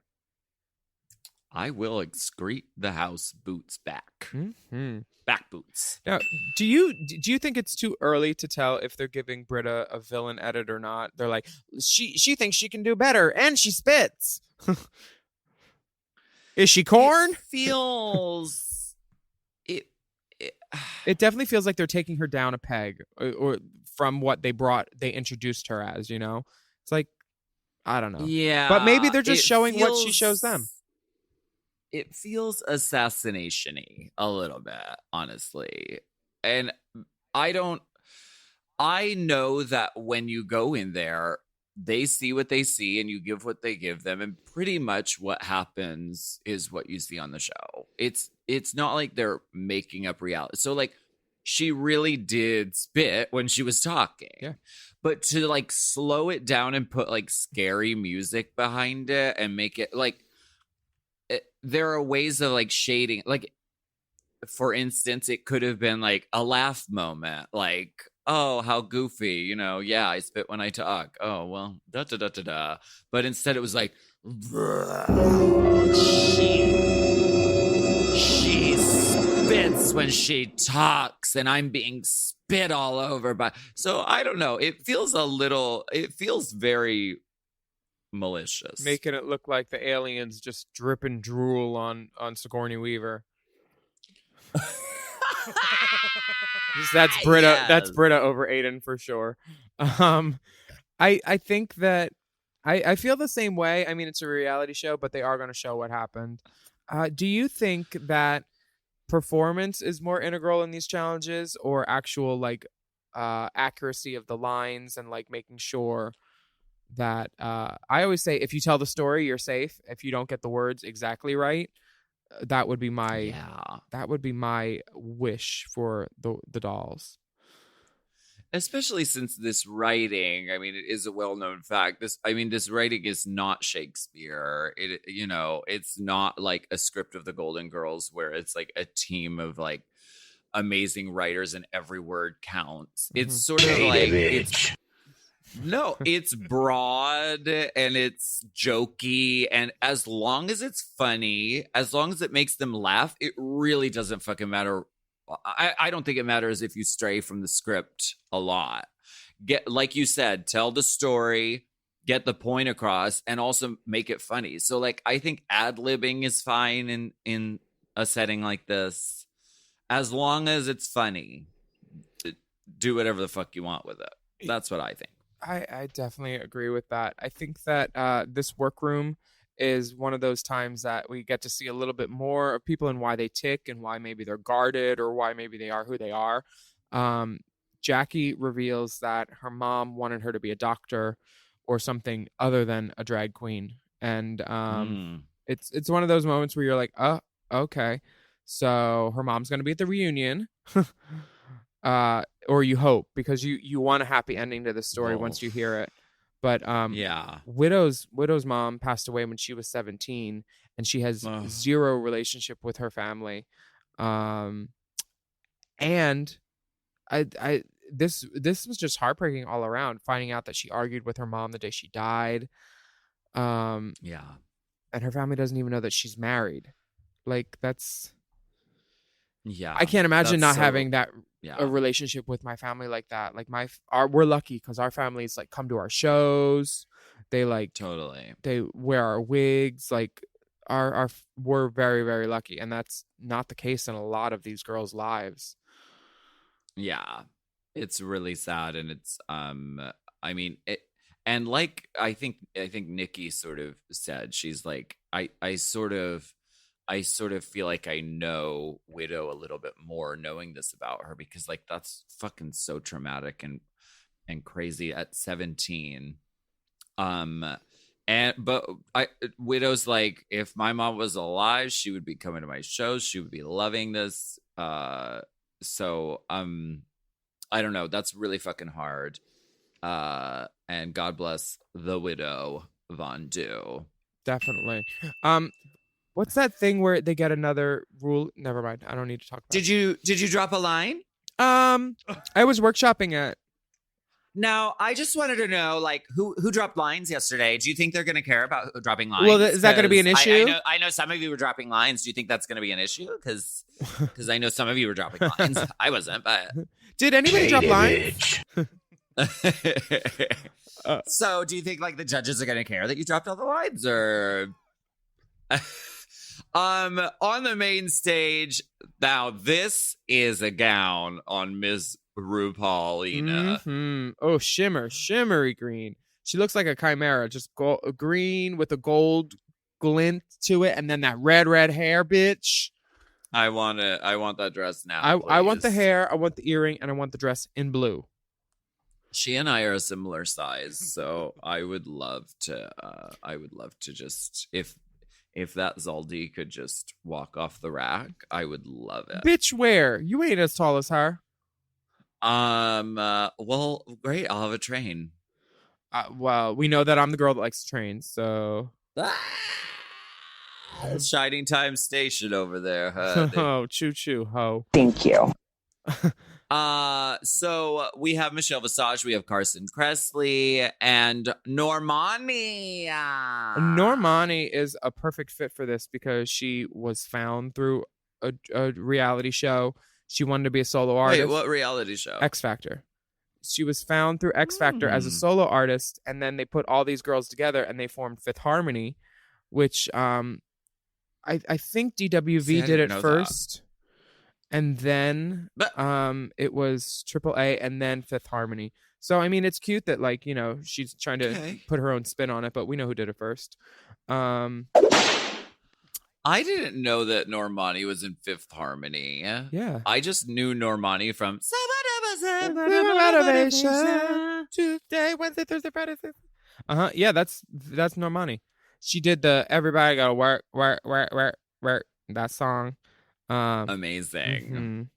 I will excrete the house boots back. Mm-hmm. Back boots. Now, do you think it's too early to tell if they're giving Britta a villain edit or not? They're like, she thinks she can do better, and she spits. Is she corn? It feels It definitely feels like they're taking her down a peg, or from what they introduced her as. You know, it's like I don't know. Yeah, but maybe they're just it showing what she feels- shows them. It feels assassination-y a little bit, honestly. And I know that when you go in there, they see what they see and you give what they give them. And pretty much what happens is what you see on the show. It's not like they're making up reality. So like she really did spit when she was talking. Yeah. But to like slow it down and put like scary music behind it and make it like, there are ways of like shading, like for instance, it could have been like a laugh moment, like, oh, how goofy, yeah, I spit when I talk. Oh, well, da da da da da. But instead it was like, she spits when she talks and I'm being spit all over by. So I don't know. It feels very malicious. Making it look like the aliens just dripping drool on Sigourney Weaver. That's Britta. Yes. That's Britta over Aiden for sure. I think that I feel the same way. I mean, it's a reality show, but they are going to show what happened. Do you think that performance is more integral in these challenges, or actual like accuracy of the lines and like making sure that I always say, if you tell the story, you're safe. If you don't get the words exactly right, that would be my wish for the dolls. Especially since this writing, I mean, it is a well-known fact. This writing is not Shakespeare. It's not like a script of the Golden Girls where it's like a team of like amazing writers and every word counts. Mm-hmm. It's sort of like it's broad and it's jokey, and as long as it's funny, as long as it makes them laugh, it really doesn't fucking matter. I don't think it matters if you stray from the script a lot. Like you said, tell the story, get the point across, and also make it funny. So like, I think ad-libbing is fine in a setting like this, as long as it's funny. Do whatever the fuck you want with it. That's what I think. I definitely agree with that. I think that this workroom is one of those times that we get to see a little bit more of people and why they tick and why maybe they're guarded or why maybe they are who they are. Jackie reveals that her mom wanted her to be a doctor or something other than a drag queen. And it's one of those moments where you're like, oh, okay. So her mom's going to be at the reunion. Or you hope, because you want a happy ending to the story once you hear it. But Widow's mom passed away when she was 17, and she has zero relationship with her family. And this was just heartbreaking all around, finding out that she argued with her mom the day she died. And her family doesn't even know that she's married. Like, that's I can't imagine not having that a relationship with my family like that. Like we're lucky because our families like come to our shows. They like they wear our wigs. Like we're very, very lucky, and that's not the case in a lot of these girls' lives. Yeah, it's really sad, and it's I mean it, and like I think Nikki sort of said, she's like I sort of feel like I know Widow a little bit more knowing this about her, because like that's fucking so traumatic and crazy at 17. But Widow's like, if my mom was alive, she would be coming to my shows. She would be loving this. So I don't know. That's really fucking hard. And God bless the Widow Von Du. Definitely. What's that thing where they get another rule? Never mind. I don't need to talk about it. Did you drop a line? I was workshopping it. Now, I just wanted to know, like, who dropped lines yesterday? Do you think they're going to care about dropping lines? Well, is that going to be an issue? I know some of you were dropping lines. Do you think that's going to be an issue? Because I know some of you were dropping lines. I wasn't, but... Did anybody drop lines? So, do you think, like, the judges are going to care that you dropped all the lines, or... On the main stage, now this is a gown on Ms. RuPaulina. Mm-hmm. Oh, shimmery green. She looks like a chimera, just green with a gold glint to it, and then that red hair, bitch. I want that dress now. I want the hair, I want the earring, and I want the dress in blue. She and I are a similar size, so I would love to just if that Zaldi could just walk off the rack, I would love it. Bitch, where? You ain't as tall as her. Well, great. I'll have a train. Well, we know that I'm the girl that likes trains, so. Shining Time Station over there. Huh? Oh, choo choo ho. Thank you. So we have Michelle Visage, we have Carson Kressley, and Normani. Normani is a perfect fit for this because she was found through a reality show. She wanted to be a solo artist. Wait, what reality show? X Factor. She was found through X Factor as a solo artist, and then they put all these girls together and they formed Fifth Harmony, which I think DWV did it first. And then it was AAA and then Fifth Harmony. So, I mean, it's cute that, like, you know, she's trying to put her own spin on it, but we know who did it first. I didn't know that Normani was in Fifth Harmony. Yeah. I just knew Normani from Tuesday, Wednesday, Thursday, Friday. Yeah, that's Normani. She did the Everybody Gotta Work, that song. Amazing.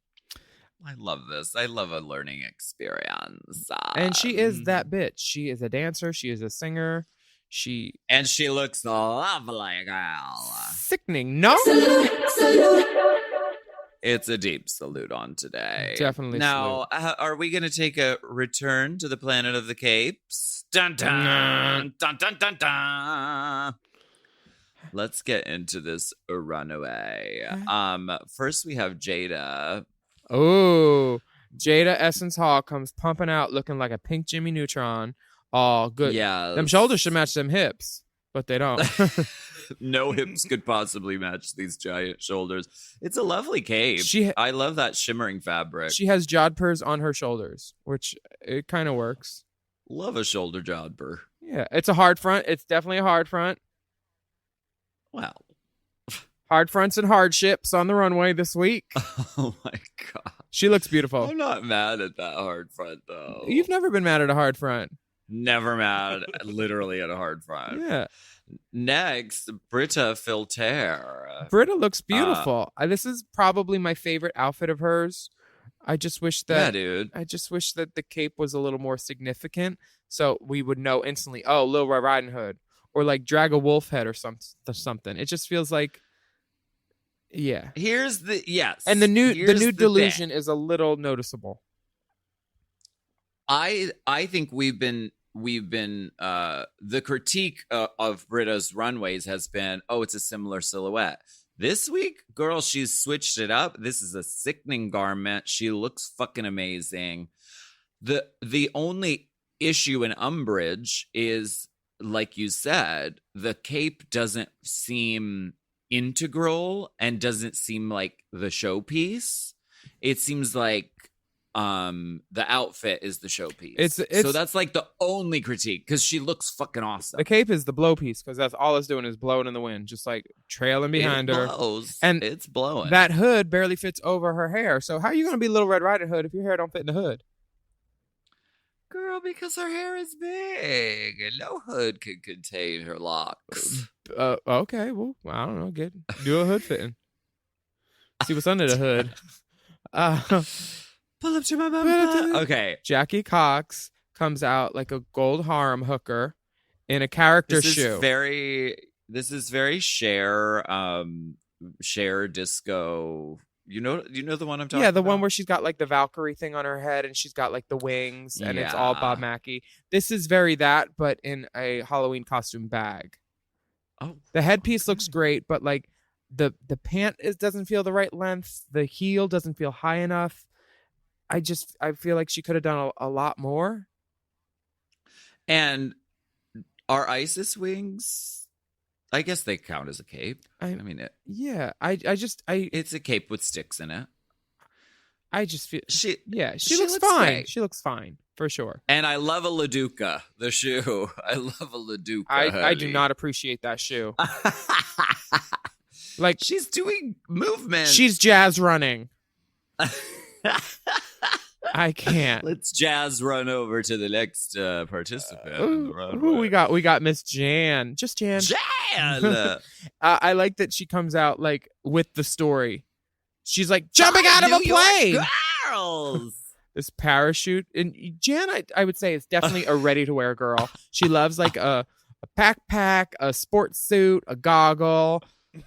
I love this. I love a learning experience. And she is that bitch. She is a dancer. She is a singer. She looks lovely, girl. Sickening. No. It's a deep salute on today. Definitely. Now, are we going to take a return to the planet of the capes? Dun dun dun dun dun dun. Let's get into this runaway. First we have Jada. Oh, Jada Essence Hall comes pumping out looking like a pink Jimmy Neutron. Oh, good. Yeah. Them shoulders should match them hips, but they don't. No hips could possibly match these giant shoulders. It's a lovely cape. I love that shimmering fabric. She has jodhpurs on her shoulders, which it kind of works. Love a shoulder jodhpur. Yeah, it's a hard front. It's definitely a hard front. Well, hard fronts and hardships on the runway this week. Oh my god, she looks beautiful. I'm not mad at that hard front though. You've never been mad at a hard front. Never mad, literally at a hard front. Yeah. Next, Britta Filter. Britta looks beautiful. This is probably my favorite outfit of hers. I just wish that. Yeah, dude. I just wish that the cape was a little more significant, so we would know instantly. Oh, Lil Red Riding Hood. Or like drag a wolf head or something. It just feels like, yeah. Here's the and the new delusion is a little noticeable. I think we've been the critique of Britta's runways has been, oh, it's a similar silhouette. This week, girl, she's switched it up. This is a sickening garment. She looks fucking amazing. The only issue in umbrage is, like you said, the cape doesn't seem integral and doesn't seem like the showpiece. It seems like the outfit is the showpiece. So that's like the only critique, because she looks fucking awesome. The cape is the blow piece, because that's all it's doing is blowing in the wind, just like trailing behind her. And it's blowing. That hood barely fits over her hair. So how are you going to be Little Red Riding Hood if your hair don't fit in the hood? Girl, because her hair is big and no hood can contain her locks. Okay, well, I don't know. Do a hood fitting. See what's under the hood. Pull up to my mama. Okay. Jackie Cox comes out like a gold harem hooker in a character shoe. This is very Cher disco. You know the one I'm talking about? Yeah, the one where she's got like the Valkyrie thing on her head and she's got like the wings and it's all Bob Mackie. This is very that, but in a Halloween costume bag. Oh, the headpiece looks great, but like the pant doesn't feel the right length. The heel doesn't feel high enough. I feel like she could have done a lot more. And are Isis wings? I guess they count as a cape. I mean it. Yeah, it's a cape with sticks in it. I just feel she looks fine. Great. She looks fine for sure. And I love a Laduca, the shoe. I love a Laduca. I do not appreciate that shoe. Like she's doing movement. She's jazz running. I can't. Let's jazz run over to the next participant. Who we got? We got Miss Jan. Just Jan. Jan. I like that she comes out like with the story. She's like jumping out of a plane. Girls. This parachute. And Jan, I would say, is definitely a ready-to-wear girl. She loves like a backpack, a sports suit, a goggle.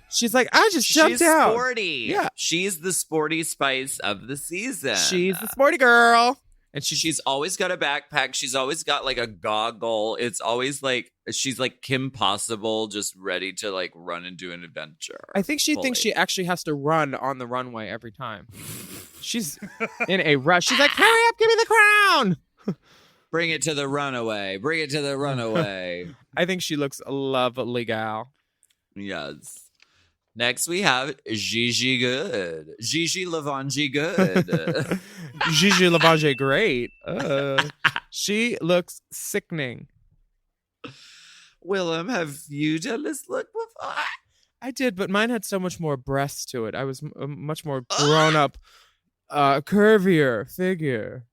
She's like, I just jumped She's out. sporty. Yeah. She's the sporty spice of the season. She's the sporty girl. And She's always got a backpack. She's always got like a goggle. It's always like she's like Kim Possible, just ready to like run and do an adventure. I think she thinks she actually has to run on the runway every time. She's in a rush. She's like, hurry up, give me the crown. Bring it to the runaway. Bring it to the runaway. I think she looks lovely, gal. Yes. Next we have Gigi Good. Gigi Lavangi Good. Gigi Lavange, great. She looks sickening. Willam, have you done this look before? I did, but mine had so much more breasts to it. I was a much more grown up, curvier figure.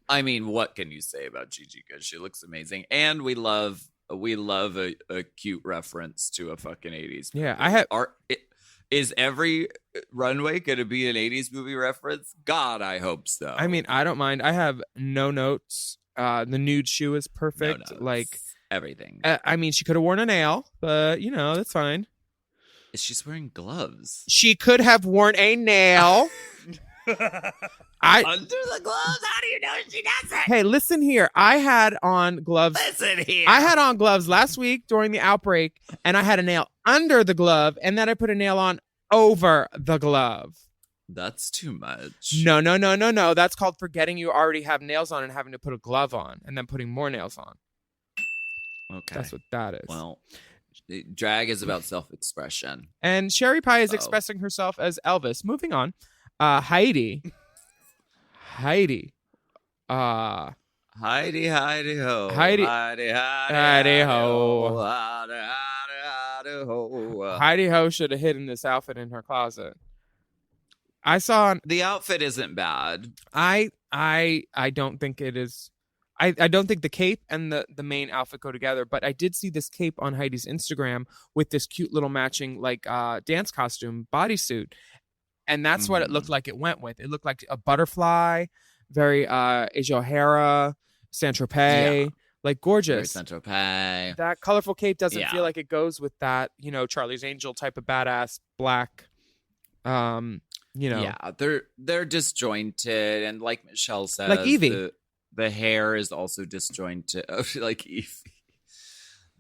I mean, what can you say about Gigi Good? She looks amazing, and we love a cute reference to a fucking 80s movie. Yeah, I have. Is every runway going to be an 80s movie reference? God, I hope so. I mean, I don't mind. I have no notes. The nude shoe is perfect. No notes. Like everything. I mean, she could have worn a nail, but that's fine. She's wearing gloves. She could have worn a nail. Under the gloves? How do you know she doesn't? Hey, listen here. I had on gloves. Listen here. I had on gloves last week during the outbreak, and I had a nail under the glove, and then I put a nail on over the glove. That's too much. No. That's called forgetting you already have nails on and having to put a glove on and then putting more nails on. Okay. That's what that is. Well, drag is about self-expression. And Sherry Pie is expressing herself as Elvis. Moving on. Heidi. Heidi ho. Heidi. Heidi ho. Heidi ho. Heidi ho. Heidi Ho should have hidden this outfit in her closet. I saw the outfit isn't bad. I don't think it is. I don't think the cape and the main outfit go together, but I did see this cape on Heidi's Instagram with this cute little matching like dance costume bodysuit. And that's what it looked like it went with. It looked like a butterfly, very Asia O'Hara, Saint-Tropez, like gorgeous. Saint-Tropez. That colorful cape doesn't feel like it goes with that, Charlie's Angel type of badass black. Yeah, they're disjointed, and like Michelle says, like Evie. The hair is also disjointed, like Evie.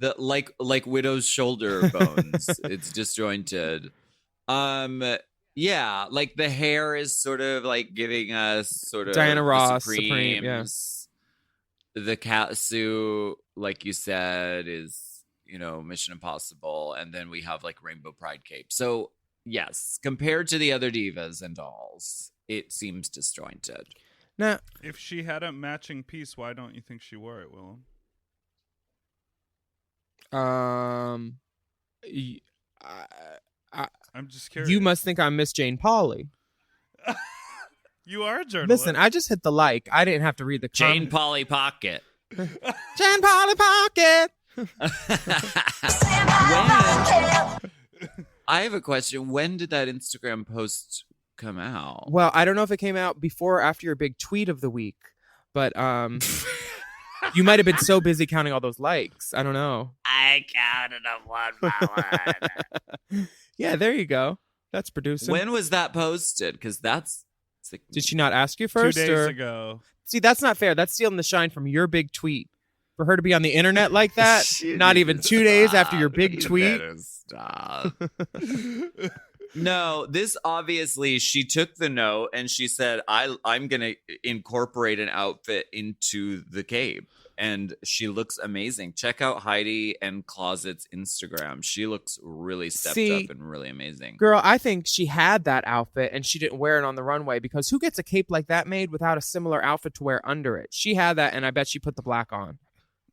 The like Widow's shoulder bones, it's disjointed. Yeah, like the hair is sort of like giving us sort of Diana Ross, Supremes. yeah. The cat suit, like you said, is Mission Impossible, and then we have like Rainbow Pride cape. So yes, compared to the other divas and dolls, it seems disjointed. Now, if she had a matching piece, why don't you think she wore it, Willem? I'm just curious. You must think I'm Miss Jane Pauley. You are a journalist. Listen, I just hit the like. I didn't have to read the Jane comment. Polly Pocket. Jane Polly Pocket. I have a question. When did that Instagram post come out? Well, I don't know if it came out before or after your big tweet of the week, but you might have been so busy counting all those likes. I don't know. I counted them one by one. Yeah, there you go. That's producing. When was that posted? Because that's... Did she not ask you first? 2 days ago. See, that's not fair. That's stealing the shine from your big tweet. For her to be on the internet like that, not even 2 days after your big tweet. Stop. No, this obviously, she took the note and she said, I'm going to incorporate an outfit into the cape. And she looks amazing. Check out Heidi and Closet's Instagram. She looks really stepped up and really amazing. Girl, I think she had that outfit and she didn't wear it on the runway, because who gets a cape like that made without a similar outfit to wear under it? She had that, and I bet she put the black on.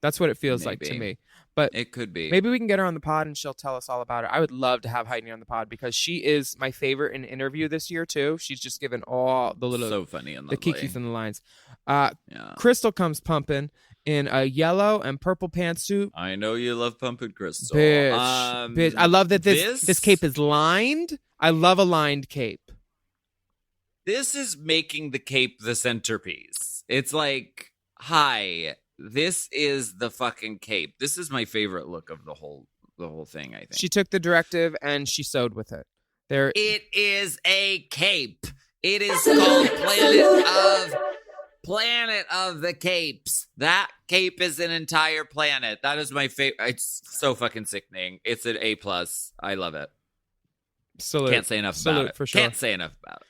That's what it feels like to me. But it could be. Maybe we can get her on the pod and she'll tell us all about it. I would love to have Heidi on the pod, because she is my favorite in interview this year too. She's just given all the little so funny and the lovely. kikis and the lines. Crystal comes pumping in a yellow and purple pantsuit. I know you love pumping Crystal. Bitch. I love that this cape is lined. I love a lined cape. This is making the cape the centerpiece. It's like, hi, this is the fucking cape. This is my favorite look of the whole whole thing, I think. She took the directive and she sewed with it. There, It is a cape. It is called Planet of the Capes. That cape is an entire planet. That is my favorite. It's so fucking sickening. It's an A+. I love it. salute. Can't say enough about Salute it. for sure. Can't say enough about it.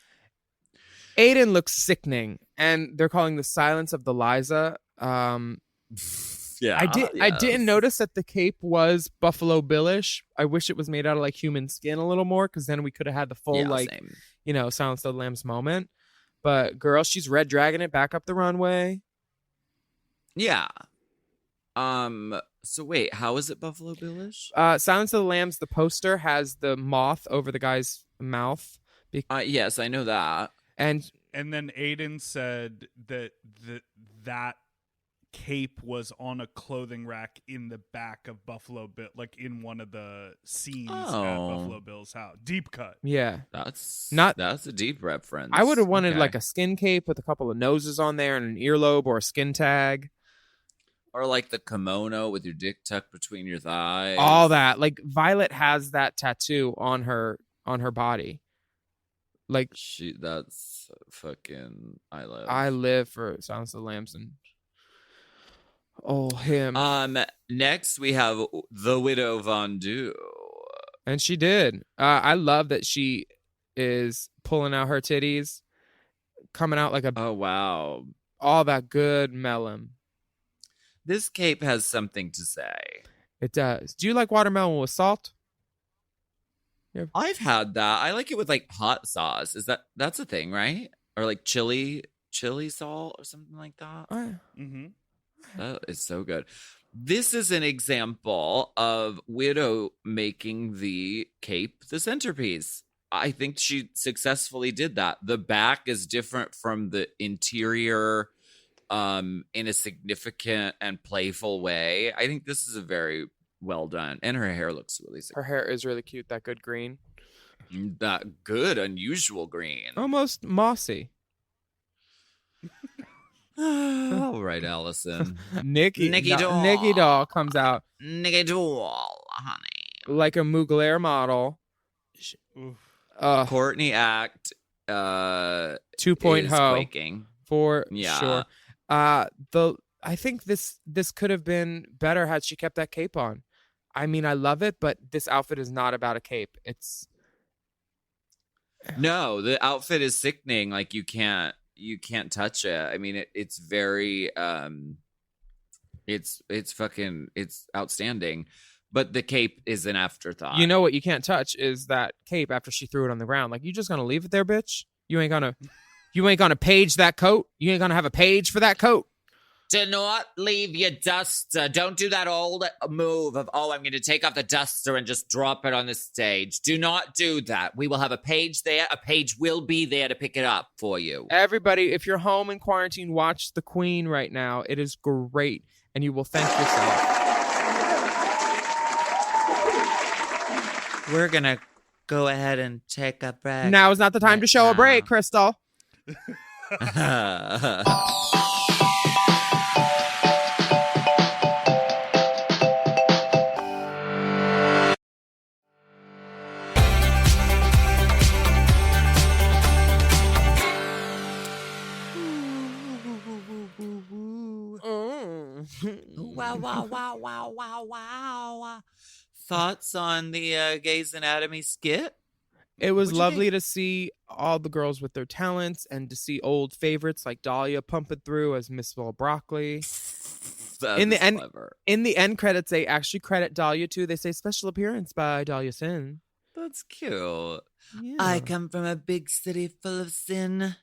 Aiden looks sickening, and they're calling the silence of the Liza. Yeah. I didn't notice that the cape was Buffalo Billish. I wish it was made out of like human skin a little more, because then we could have had the full Same. Silence of the Lambs moment. But girl, she's red dragging it back up the runway. Yeah. So wait, how is it Buffalo Billish? Silence of the Lambs, the poster has the moth over the guy's mouth. Yes, I know that. And then Aiden said that that cape was on a clothing rack in the back of Buffalo Bill, like in one of the scenes at Buffalo Bill's house. Deep cut. yeah, That's a deep reference. I would have wanted Okay. like a skin cape with a couple of noses on there and an earlobe or a skin tag. Or like the kimono with your dick tucked between your thighs. All that. Like Violet has that tattoo on her body. Like That's fucking I love. I live for Silence of the Lambs and him. Next we have the Widow Von Du. And she did. I love that she is pulling out her titties, coming out like Oh wow. all that good melon. This cape has something to say. It does. Do you like watermelon with salt? I've had that. I like it with like hot sauce. That's a thing, right? Or like chili salt or something like that. Mm-hmm. That is so good. This is an example of Widow making the cape the centerpiece. I think she successfully did that. The back is different from the interior in a significant and playful way. I think this is a very well done. And her hair looks really sick. Her hair is really cute. That good green. That good, unusual green. Almost mossy. All right, Allison. Nikki Doll. Nikki Doll comes out Nigga doll, honey. like a Mugler model. Oof. Courtney Act 2.0 is quaking. for Yeah. sure. I think this could have been better had she kept that cape on. I mean, I love it, but this outfit is not about a cape. It's No, the outfit is sickening. Like you can't touch it. I mean, it's very it's outstanding. But the cape is an afterthought. You know what you can't touch is that cape after she threw it on the ground. Like, you just gonna leave it there, bitch? You ain't gonna page that coat? You ain't gonna have a page for that coat? Do not leave your duster. Don't do that old move of, I'm going to take off the duster and just drop it on the stage. Do not do that. We will have a page there. A page will be there to pick it up for you. Everybody, if you're home in quarantine, watch The Queen right now. It is great, and you will thank yourself. We're going to go ahead and take a break. Now is not the time to show a break, Crystal. Wow. Thoughts on the Grey's Anatomy skit? It was What'd you lovely think? to see all the girls with their talents and to see old favorites like Dahlia pumping through as Miss Will Broccoli. In the end- Clever. In the end credits, they actually credit Dahlia too. They say special appearance by Dahlia Sin. That's cute. Yeah. I come from a big city full of sin,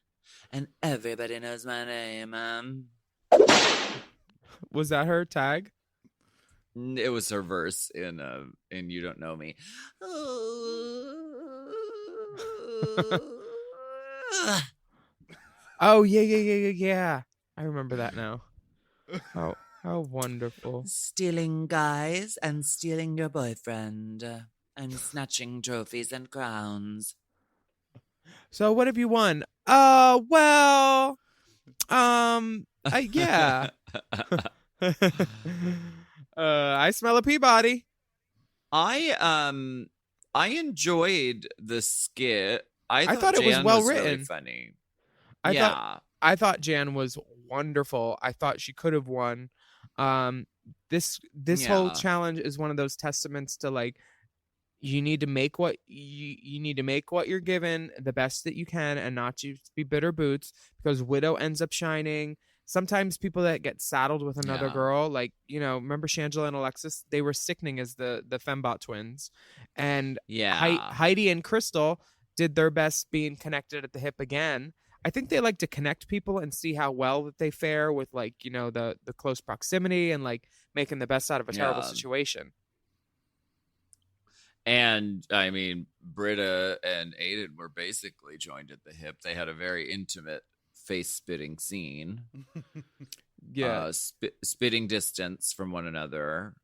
and everybody knows my name. Was that her tag? It was her verse in You Don't Know Me. Oh yeah. I remember that now. Oh, how wonderful. Stealing guys and stealing your boyfriend and snatching trophies and crowns. So what have you won? Yeah. I smell a Peabody. I enjoyed the skit. I thought it was Jan well really written. funny. I thought Jan was wonderful. I thought she could have won. This whole Yeah. challenge is one of those testaments to like you need to make what you need to make what you're given the best that you can and not just be bitter boots, because Widow ends up shining. Sometimes people that get saddled with another Yeah. girl, like, you know, remember Shangela and Alexis? They were sickening as the Fembot twins. And Yeah. Heidi and Crystal did their best being connected at the hip again. I think they like to connect people and see how well that they fare with, like, you know, the close proximity and like making the best out of a terrible Yeah. situation. And I mean, Britta and Aiden were basically joined at the hip. They had a very intimate face spitting scene. Yeah. Spitting distance from one another.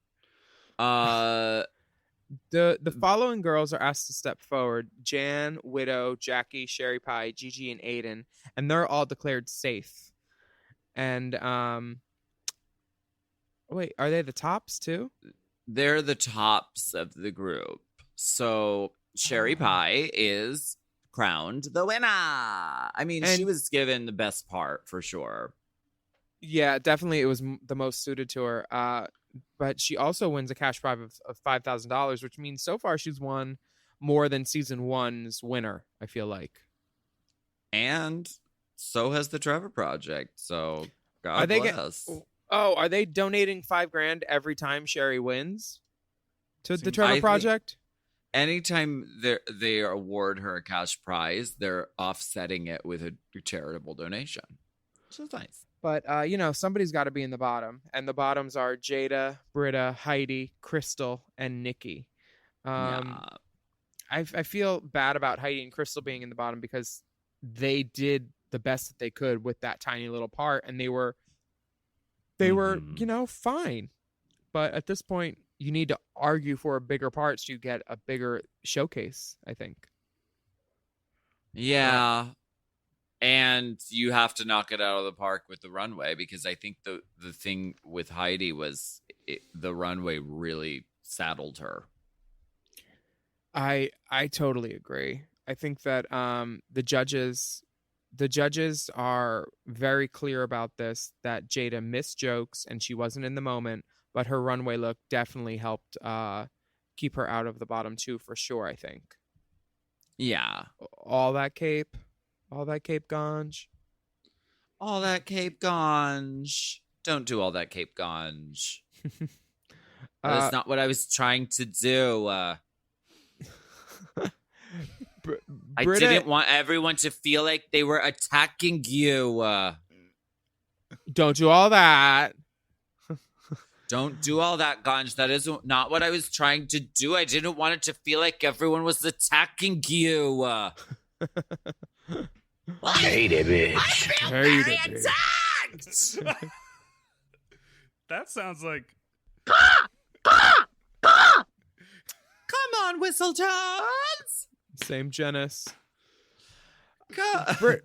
The following girls are asked to step forward: Jan, Widow, Jackie, Sherry Pie, Gigi, and Aiden, and they're all declared safe. And wait, are they the tops too? They're the tops of the group. So Sherry Pie is crowned the winner. I mean, she And- was given the best part for sure. Yeah, definitely, it was the most suited to her. But she also wins a cash prize of $5,000, which means so far she's won more than season 1's winner, I feel like. And so has the Trevor Project. So God Are they bless. Oh, are they donating $5,000 every time Sherry wins to the Seems- Trevor I think- Project? Anytime they award her a cash prize, they're offsetting it with a charitable donation. Which is nice. But, you know, somebody's got to be in the bottom. And the bottoms are Jada, Britta, Heidi, Crystal, and Nikki. Yeah. I feel bad about Heidi and Crystal being in the bottom because they did the best that they could with that tiny little part. And they were, Mhm. you know, fine. But at this point, you need to argue for a bigger part so you get a bigger showcase, I think. Yeah. And you have to knock it out of the park with the runway, because I think the thing with Heidi was the runway really saddled her. I totally agree. I think that the judges are very clear about this, that Jada missed jokes and she wasn't in the moment, but her runway look definitely helped keep her out of the bottom 2 for sure, I think. Yeah. All that cape ganj. All that Cape Ganj. Don't do all that Cape Ganj. That's not what I was trying to do. I didn't want everyone to feel like they were attacking you. Don't do all that. Don't do all that, Ganj. That is not what I was trying to do. I didn't want it to feel like everyone was attacking you. Hate it, bitch. Hate it, bitch. That sounds like Come on, Whistletones. Same genus. Come Britta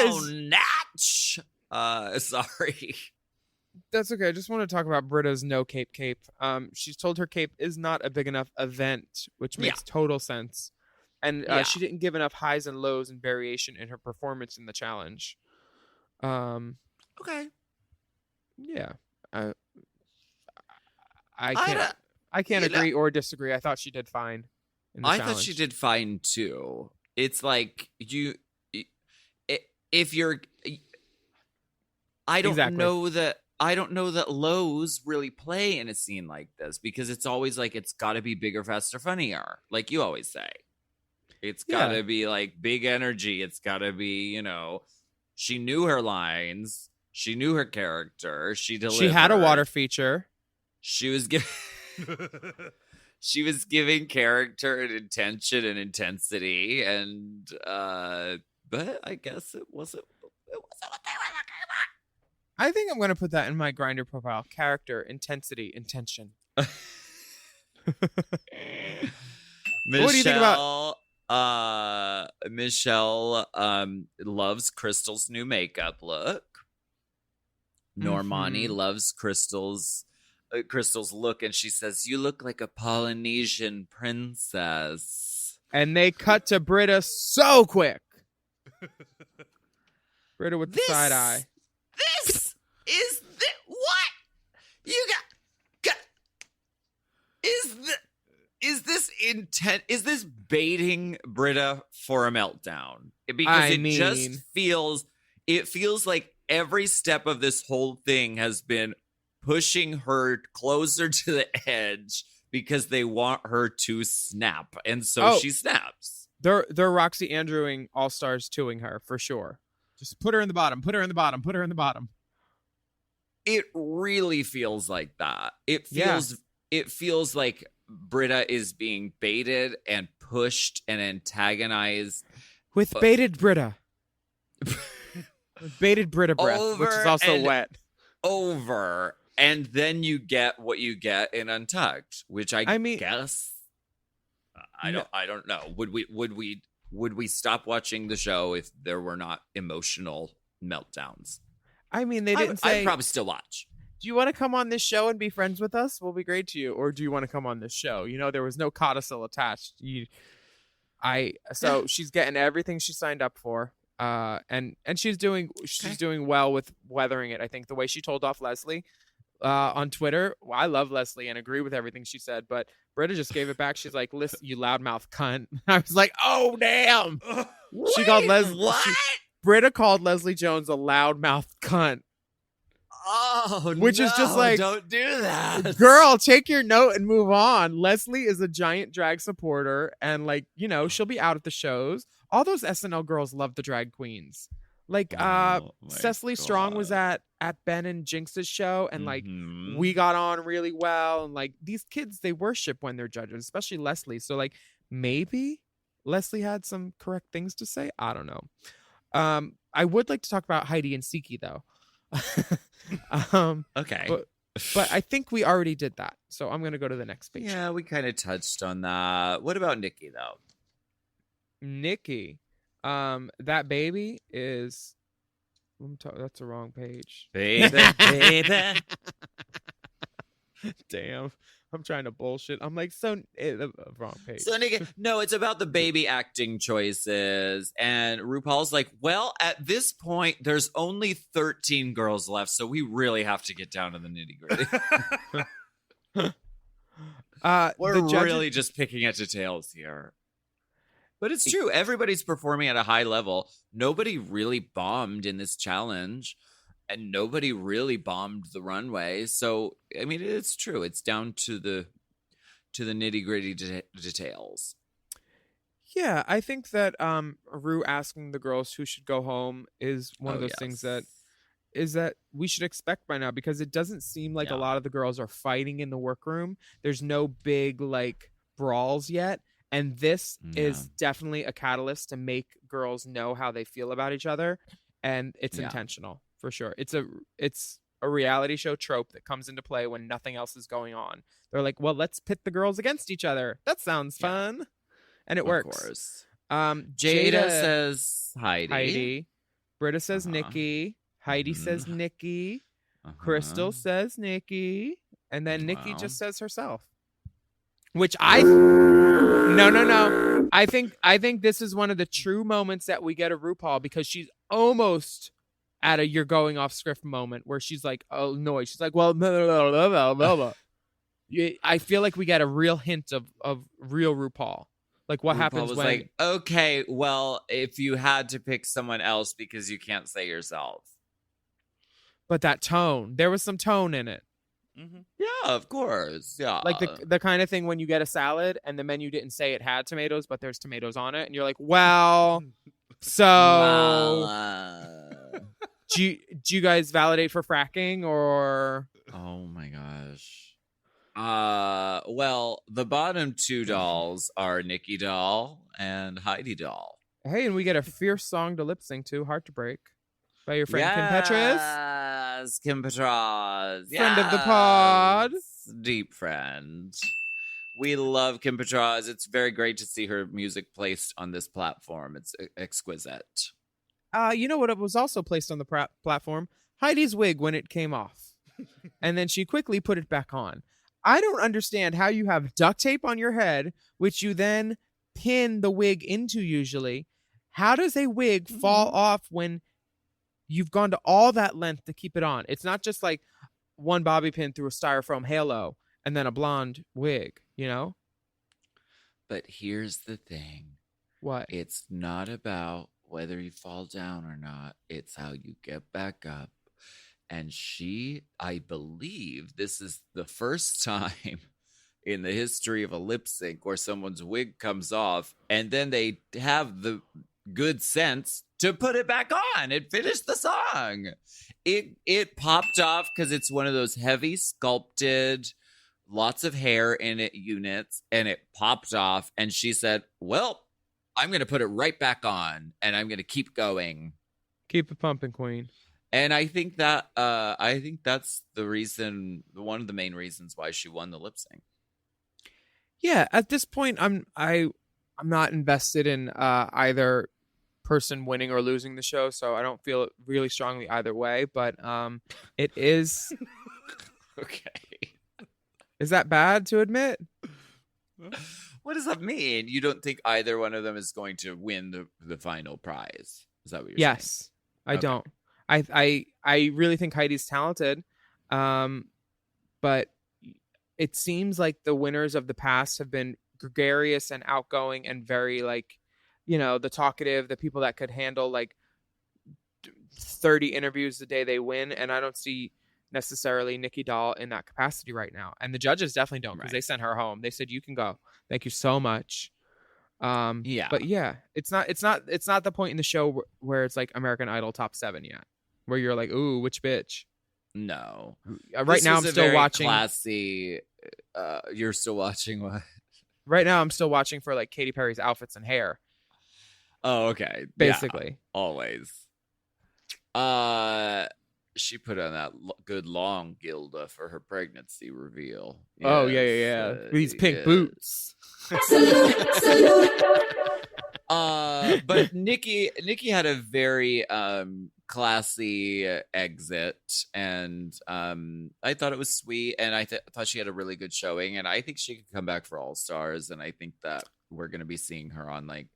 is, on, Natch. Sorry. That's okay. I just want to talk about Britta's no cape. She's told her cape is not a big enough event, which makes total sense. And she didn't give enough highs and lows and variation in her performance in the challenge. Okay. Yeah. I can't agree or disagree. I thought she did fine in the I challenge. thought she did fine too. It's like if you're, I don't Exactly. know that lows really play in a scene like this, because it's always like it's got to be bigger, faster, funnier, like you always say. It's got to be like big energy. It's got to be, you know, she knew her lines, she knew her character, she delivered. She had a water feature. She was giving. She was giving character and intention and intensity, and but I guess it wasn't what they were looking for. I think I'm going to put that in my Grindr profile. Character, intensity, intention. What do you think about- Michelle loves Crystal's new makeup look. Normani loves Crystal's Crystal's look, and she says, "You look like a Polynesian princess." And they cut to Britta so quick. Britta with the side eye. This is the what you got. Is this intent? Is this baiting Britta for a meltdown? Because it feels like every step of this whole thing has been pushing her closer to the edge because they want her to snap, and so she snaps. They're Roxy Andrewing All-Stars 2ing her for sure. Just put her in the bottom. Put her in the bottom. Put her in the bottom. It really feels like that. It feels like Britta is being baited and pushed and antagonized with baited Britta. Baited Britta breath, which is also wet. Over. And then you get what you get in Untucked, which I mean, guess I don't know. Would we stop watching the show if there were not emotional meltdowns? I mean, they didn't say. I'd probably still watch. Do you want to come on this show and be friends with us? We'll be great to you. Or do you want to come on this show? You know, there was no codicil attached. So she's getting everything she signed up for. And she's doing well with weathering it. I think the way she told off Leslie on Twitter. Well, I love Leslie and agree with everything she said, but Britta just gave it back. She's like, "Listen, you loudmouth cunt." I was like, "Oh damn!" She called Leslie. What? Britta called Leslie Jones a loudmouth cunt. Oh, which is just like, don't do that, girl. Take your note and move on. Leslie is a giant drag supporter, and like, you know, she'll be out at the shows. All those SNL girls love the drag queens. Like, Cecily Strong was at Ben and Jinx's show, and like we got on really well. And like these kids, they worship when they're judges, especially Leslie. So like maybe Leslie had some correct things to say. I don't know. I would like to talk about Heidi and Siki though. Okay. But I think we already did that. So I'm going to go to the next page. Yeah, we kind of touched on that. What about Nikki though? Nikki. That baby is that's the wrong page. Baby. Damn. I'm trying to bullshit. I'm like, wrong page. So Nikki, no, it's about the baby acting choices. And RuPaul's like, well, at this point, there's only 13 girls left, so we really have to get down to the nitty-gritty. We're really just picking at details here. But it's true. Everybody's performing at a high level. Nobody really bombed in this challenge. And nobody really bombed the runway. So, I mean, it's true. It's down to the nitty-gritty details. Yeah, I think that Ru asking the girls who should go home is one of those things that we should expect by now, because it doesn't seem like a lot of the girls are fighting in the workroom. There's no big, like, brawls yet. And this is definitely a catalyst to make girls know how they feel about each other. And it's intentional. For sure. It's a reality show trope that comes into play when nothing else is going on. They're like, well, let's pit the girls against each other. That sounds fun. And it works. Of course. Jada says Heidi. Britta says Nikki. Heidi says Nikki. Crystal says Nikki. And then Nikki just says herself. Which No. I think this is one of the true moments that we get of RuPaul, because she's almost at a "you're going off script" moment where she's like annoyed. She's like, well, blah, blah, blah. I feel like we get a real hint of real RuPaul. Like what RuPaul happens was when like, okay, well, if you had to pick someone else because you can't say yourself. But that tone, there was some tone in it. Mm-hmm. Yeah, of course. Yeah. Like the kind of thing when you get a salad and the menu didn't say it had tomatoes, but there's tomatoes on it. And you're like, well, so... Do you guys validate for fracking or? Oh my gosh. Well, the bottom two dolls are Nikki Doll and Heidi Doll. Hey, and we get a fierce song to lip sync to, "Heart to Break," by your friend Kim Petras. Yes, Kim Petras. Friend of the pod. Deep friend. We love Kim Petras. It's very great to see her music placed on this platform. It's exquisite. You know what was also placed on the platform? Heidi's wig when it came off. and then she quickly put it back on. I don't understand how you have duct tape on your head, which you then pin the wig into usually. How does a wig fall off when you've gone to all that length to keep it on? It's not just like one bobby pin through a styrofoam halo and then a blonde wig, you know? But here's the thing. What? It's not about whether you fall down or not. It's how you get back up. And I believe this is the first time in the history of a lip sync where someone's wig comes off and then they have the good sense to put it back on and finish the song. It popped off because it's one of those heavy sculpted, lots of hair in it units, and it popped off. And she said, well, I'm going to put it right back on and I'm going to keep going. Keep it pumping, queen. And I think that's the reason, one of the main reasons why she won the lip sync. Yeah, at this point, I'm not invested in either person winning or losing the show, so I don't feel really strongly either way. But it is Okay. Is that bad to admit? What does that mean? You don't think either one of them is going to win the final prize? Is that what you're saying? Yes, I don't. I really think Heidi's talented, but it seems like the winners of the past have been gregarious and outgoing and very like, the talkative, the people that could handle like 30 interviews the day they win. And I don't see necessarily Nikki Doll in that capacity right now. And the judges definitely don't, because they sent her home. They said, you can go. Thank you so much. Yeah. But yeah, it's not the point in the show where it's like American Idol top 7 yet, where you're like, ooh, which bitch? No. Right now I'm still watching classy. You're still watching what? Right now I'm still watching for like Katy Perry's outfits and hair. Oh, okay. Basically. Yeah, always. She put on that good long Gilda for her pregnancy reveal. Yes, oh yeah. These pink boots. But Nikki had a very classy exit, and I thought it was sweet, and I thought she had a really good showing, and I think she could come back for All Stars, and I think that we're going to be seeing her on like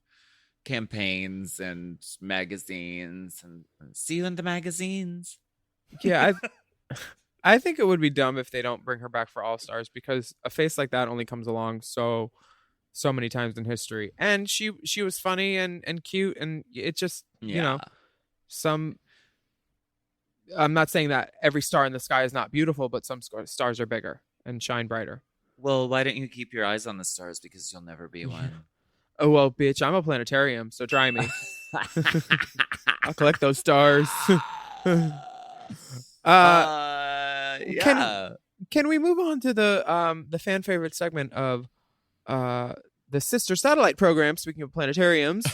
campaigns and magazines, and see you in the magazines. Yeah, I think it would be dumb if they don't bring her back for All Stars, because a face like that only comes along so many times in history. And she was funny and cute, and it just I'm not saying that every star in the sky is not beautiful, but some stars are bigger and shine brighter. Well, why don't you keep your eyes on the stars, because you'll never be one. Oh well, bitch, I'm a planetarium, so try me. I'll collect those stars. Yeah. Can we move on to the fan favorite segment of the sister satellite program? Speaking of planetariums,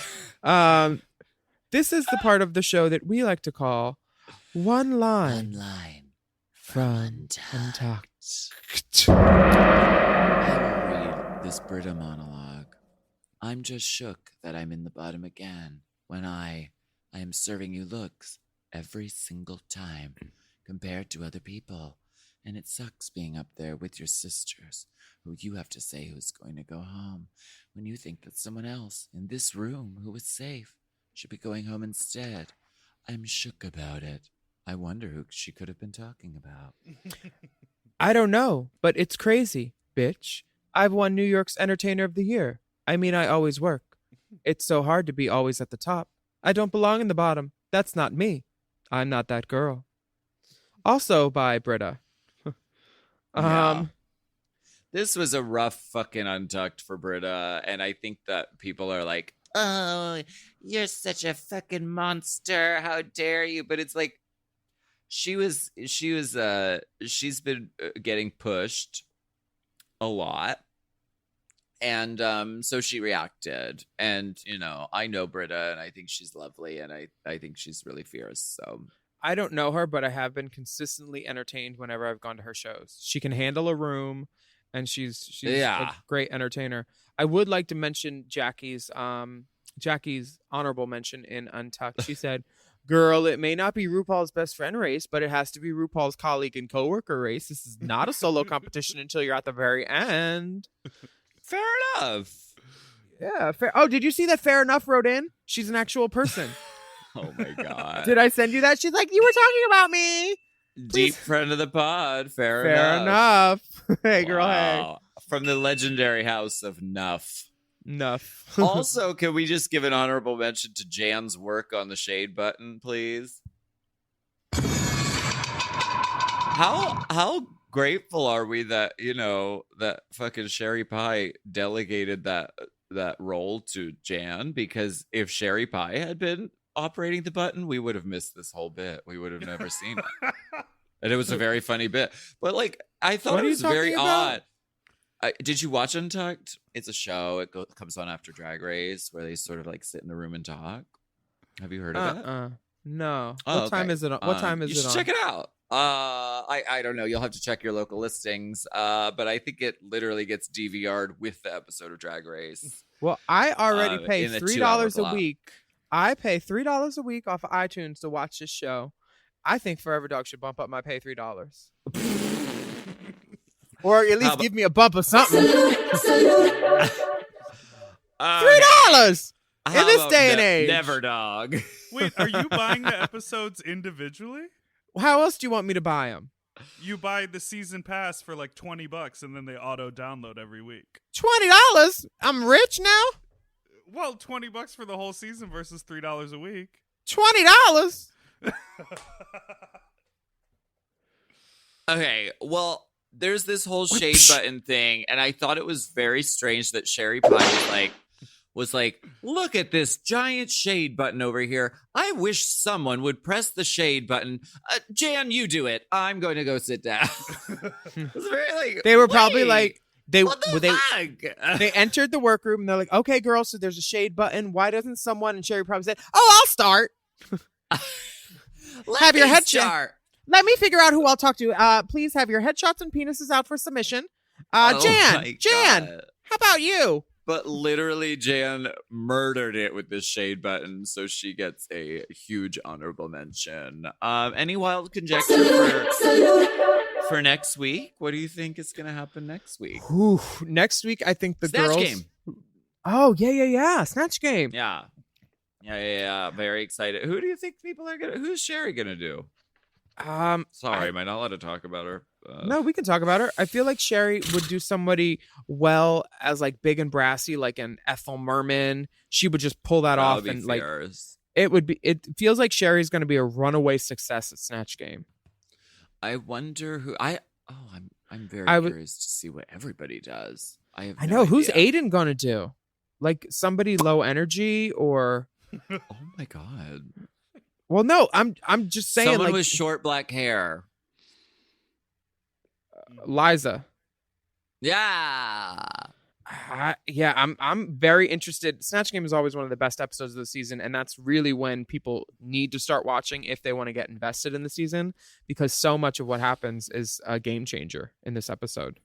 this is the part of the show that we like to call One Line from Untucked. I will read this Brita monologue. I'm just shook that I'm in the bottom again when I am serving you looks every single time compared to other people. And it sucks being up there with your sisters, who you have to say who's going to go home, when you think that someone else in this room who is safe should be going home instead. I'm shook about it. I wonder who she could have been talking about. I don't know, but it's crazy, bitch. I've won New York's Entertainer of the Year. I mean, I always work. It's so hard to be always at the top. I don't belong in the bottom. That's not me. I'm not that girl. Also by Brita. Yeah. This was a rough fucking Untucked for Brita, and I think that people are like, oh, you're such a fucking monster. How dare you? But it's like, she's been getting pushed a lot. And so she reacted. And, I know Brita, and I think she's lovely, and I think she's really fierce. So I don't know her, but I have been consistently entertained whenever I've gone to her shows. She can handle a room, and she's a great entertainer. I would like to mention Jackie's honorable mention in Untucked. She said, girl, it may not be RuPaul's best friend race, but it has to be RuPaul's colleague and coworker race. This is not a solo competition until you're at the very end. Fair enough. Yeah, fair. Oh, did you see that Fair Enough wrote in? She's an actual person. Oh my God. Did I send you that? She's like, you were talking about me. Deep friend of the pod. Fair enough. Hey, girl, Wow. From the legendary house of Nuff. hey. Enough. Also, can we just give an honorable mention to Jan's work on the shade button, please? How grateful are we that, that fucking Sherry Pie delegated that role to Jan? Because if Sherry Pie had been operating the button, we would have missed this whole bit. We would have never seen it. And it was a very funny bit. But I thought What it are you was very talking about? odd. Did you watch Untucked? It's a show. It comes on after Drag Race where they sort of sit in the room and talk. Have you heard of it? No. Oh, What time okay. is it on? What time is you it should on? check it out. I don't know. You'll have to check your local listings. But I think it literally gets DVR'd with the episode of Drag Race. Well, I already pay in a $3 2-hour a block. week. I pay $3 a week off of iTunes to watch this show. I think Forever Dog should bump up my pay $3. Or at least give me a bump of something. $3 in this day and age. Never Dog. Wait, are you buying the episodes individually? How else do you want me to buy them? You buy the season pass for $20 and then they auto download every week. $20? I'm rich now? Well, $20 for the whole season versus $3 a week. $20? Okay, well, there's this whole shade button thing, and I thought it was very strange that Sherry Pie was like, look at this giant shade button over here. I wish someone would press the shade button. Jan, you do it. I'm going to go sit down. It was very They were probably wait, they what the fuck? they entered the workroom and they're like, okay, girls, so there's a shade button. Why doesn't someone? And Sherry probably said, oh, I'll start. Have your head start. Let me figure out who I'll talk to. Please have your headshots and penises out for submission. Oh Jan, God. how about you? But literally, Jan murdered it with this shade button, so she gets a huge honorable mention. Any wild conjecture for next week? What do you think is going to happen next week? Ooh, next week, I think the Snatch girls. Game. Oh yeah, Snatch Game. Yeah. Very excited. Who do you think people are gonna? Who's Sherry gonna do? Sorry, am I not allowed to talk about her? No, we can talk about her. I feel like Sherry would do somebody well as big and brassy, like an Ethel Merman. She would just pull that off, and it feels like Sherry's going to be a runaway success at Snatch Game. I wonder who I'm very curious to see what everybody does. I know who's idea. Aiden going to do? Like somebody low energy or? Oh my God. Well, no, I'm just saying someone with short black hair. Liza. Yeah. I'm very interested. Snatch Game is always one of the best episodes of the season, and that's really when people need to start watching if they want to get invested in the season, because so much of what happens is a game changer in this episode.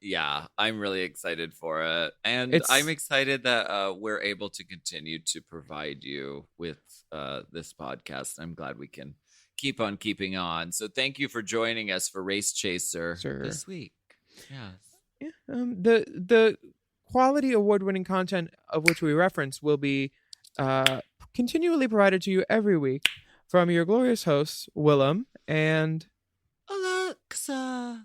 Yeah, I'm really excited for it. And I'm excited that we're able to continue to provide you with this podcast. I'm glad we can keep on keeping on. So thank you for joining us for Race Chaser this week. Yes. Yeah. The quality award-winning content of which we reference will be continually provided to you every week from your glorious hosts, Willam and Alexa.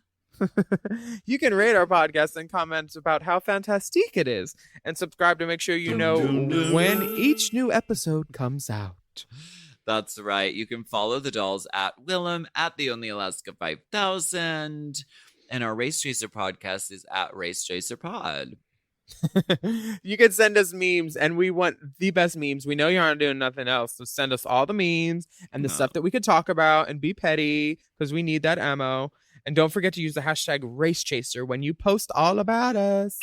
You can rate our podcast and comment about how fantastic it is, and subscribe to make sure you know when each new episode comes out. That's right. You can follow the dolls at Willam, at the Only Alaska 5000, and our Race Chaser podcast is at Race Chaser Pod. You can send us memes, and we want the best memes. We know you aren't doing nothing else, so send us all the memes and the stuff that we could talk about and be petty, because we need that ammo. And don't forget to use the hashtag RaceChaser when you post all about us.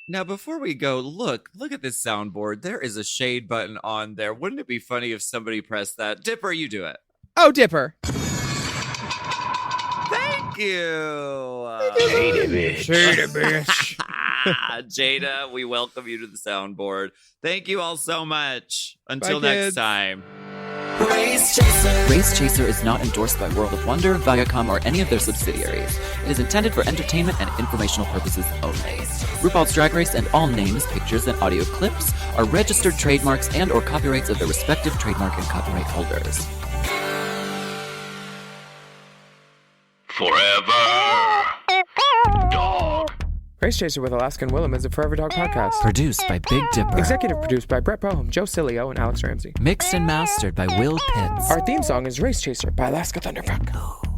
Now, before we go, look at this soundboard. There is a shade button on there. Wouldn't it be funny if somebody pressed that? Dipper, you do it. Oh, Dipper. Thank you. Jada, bitch. Jada, we welcome you to the soundboard. Thank you all so much. Until Bye, next kids. time. Race Chaser. Race Chaser is not endorsed by World of Wonder, Viacom, or any of their subsidiaries. It is intended for entertainment and informational purposes only. RuPaul's Drag Race and all names, pictures, and audio clips are registered trademarks and or copyrights of their respective trademark and copyright holders. Forever. Dog. Race Chaser with Alaska and Willam is a Forever Dog podcast. Produced by Big Dipper. Executive produced by Brett Boehm, Joe Cilio, and Alex Ramsey. Mixed and mastered by Will Pitts. Our theme song is Race Chaser by Alaska Thunderfuck.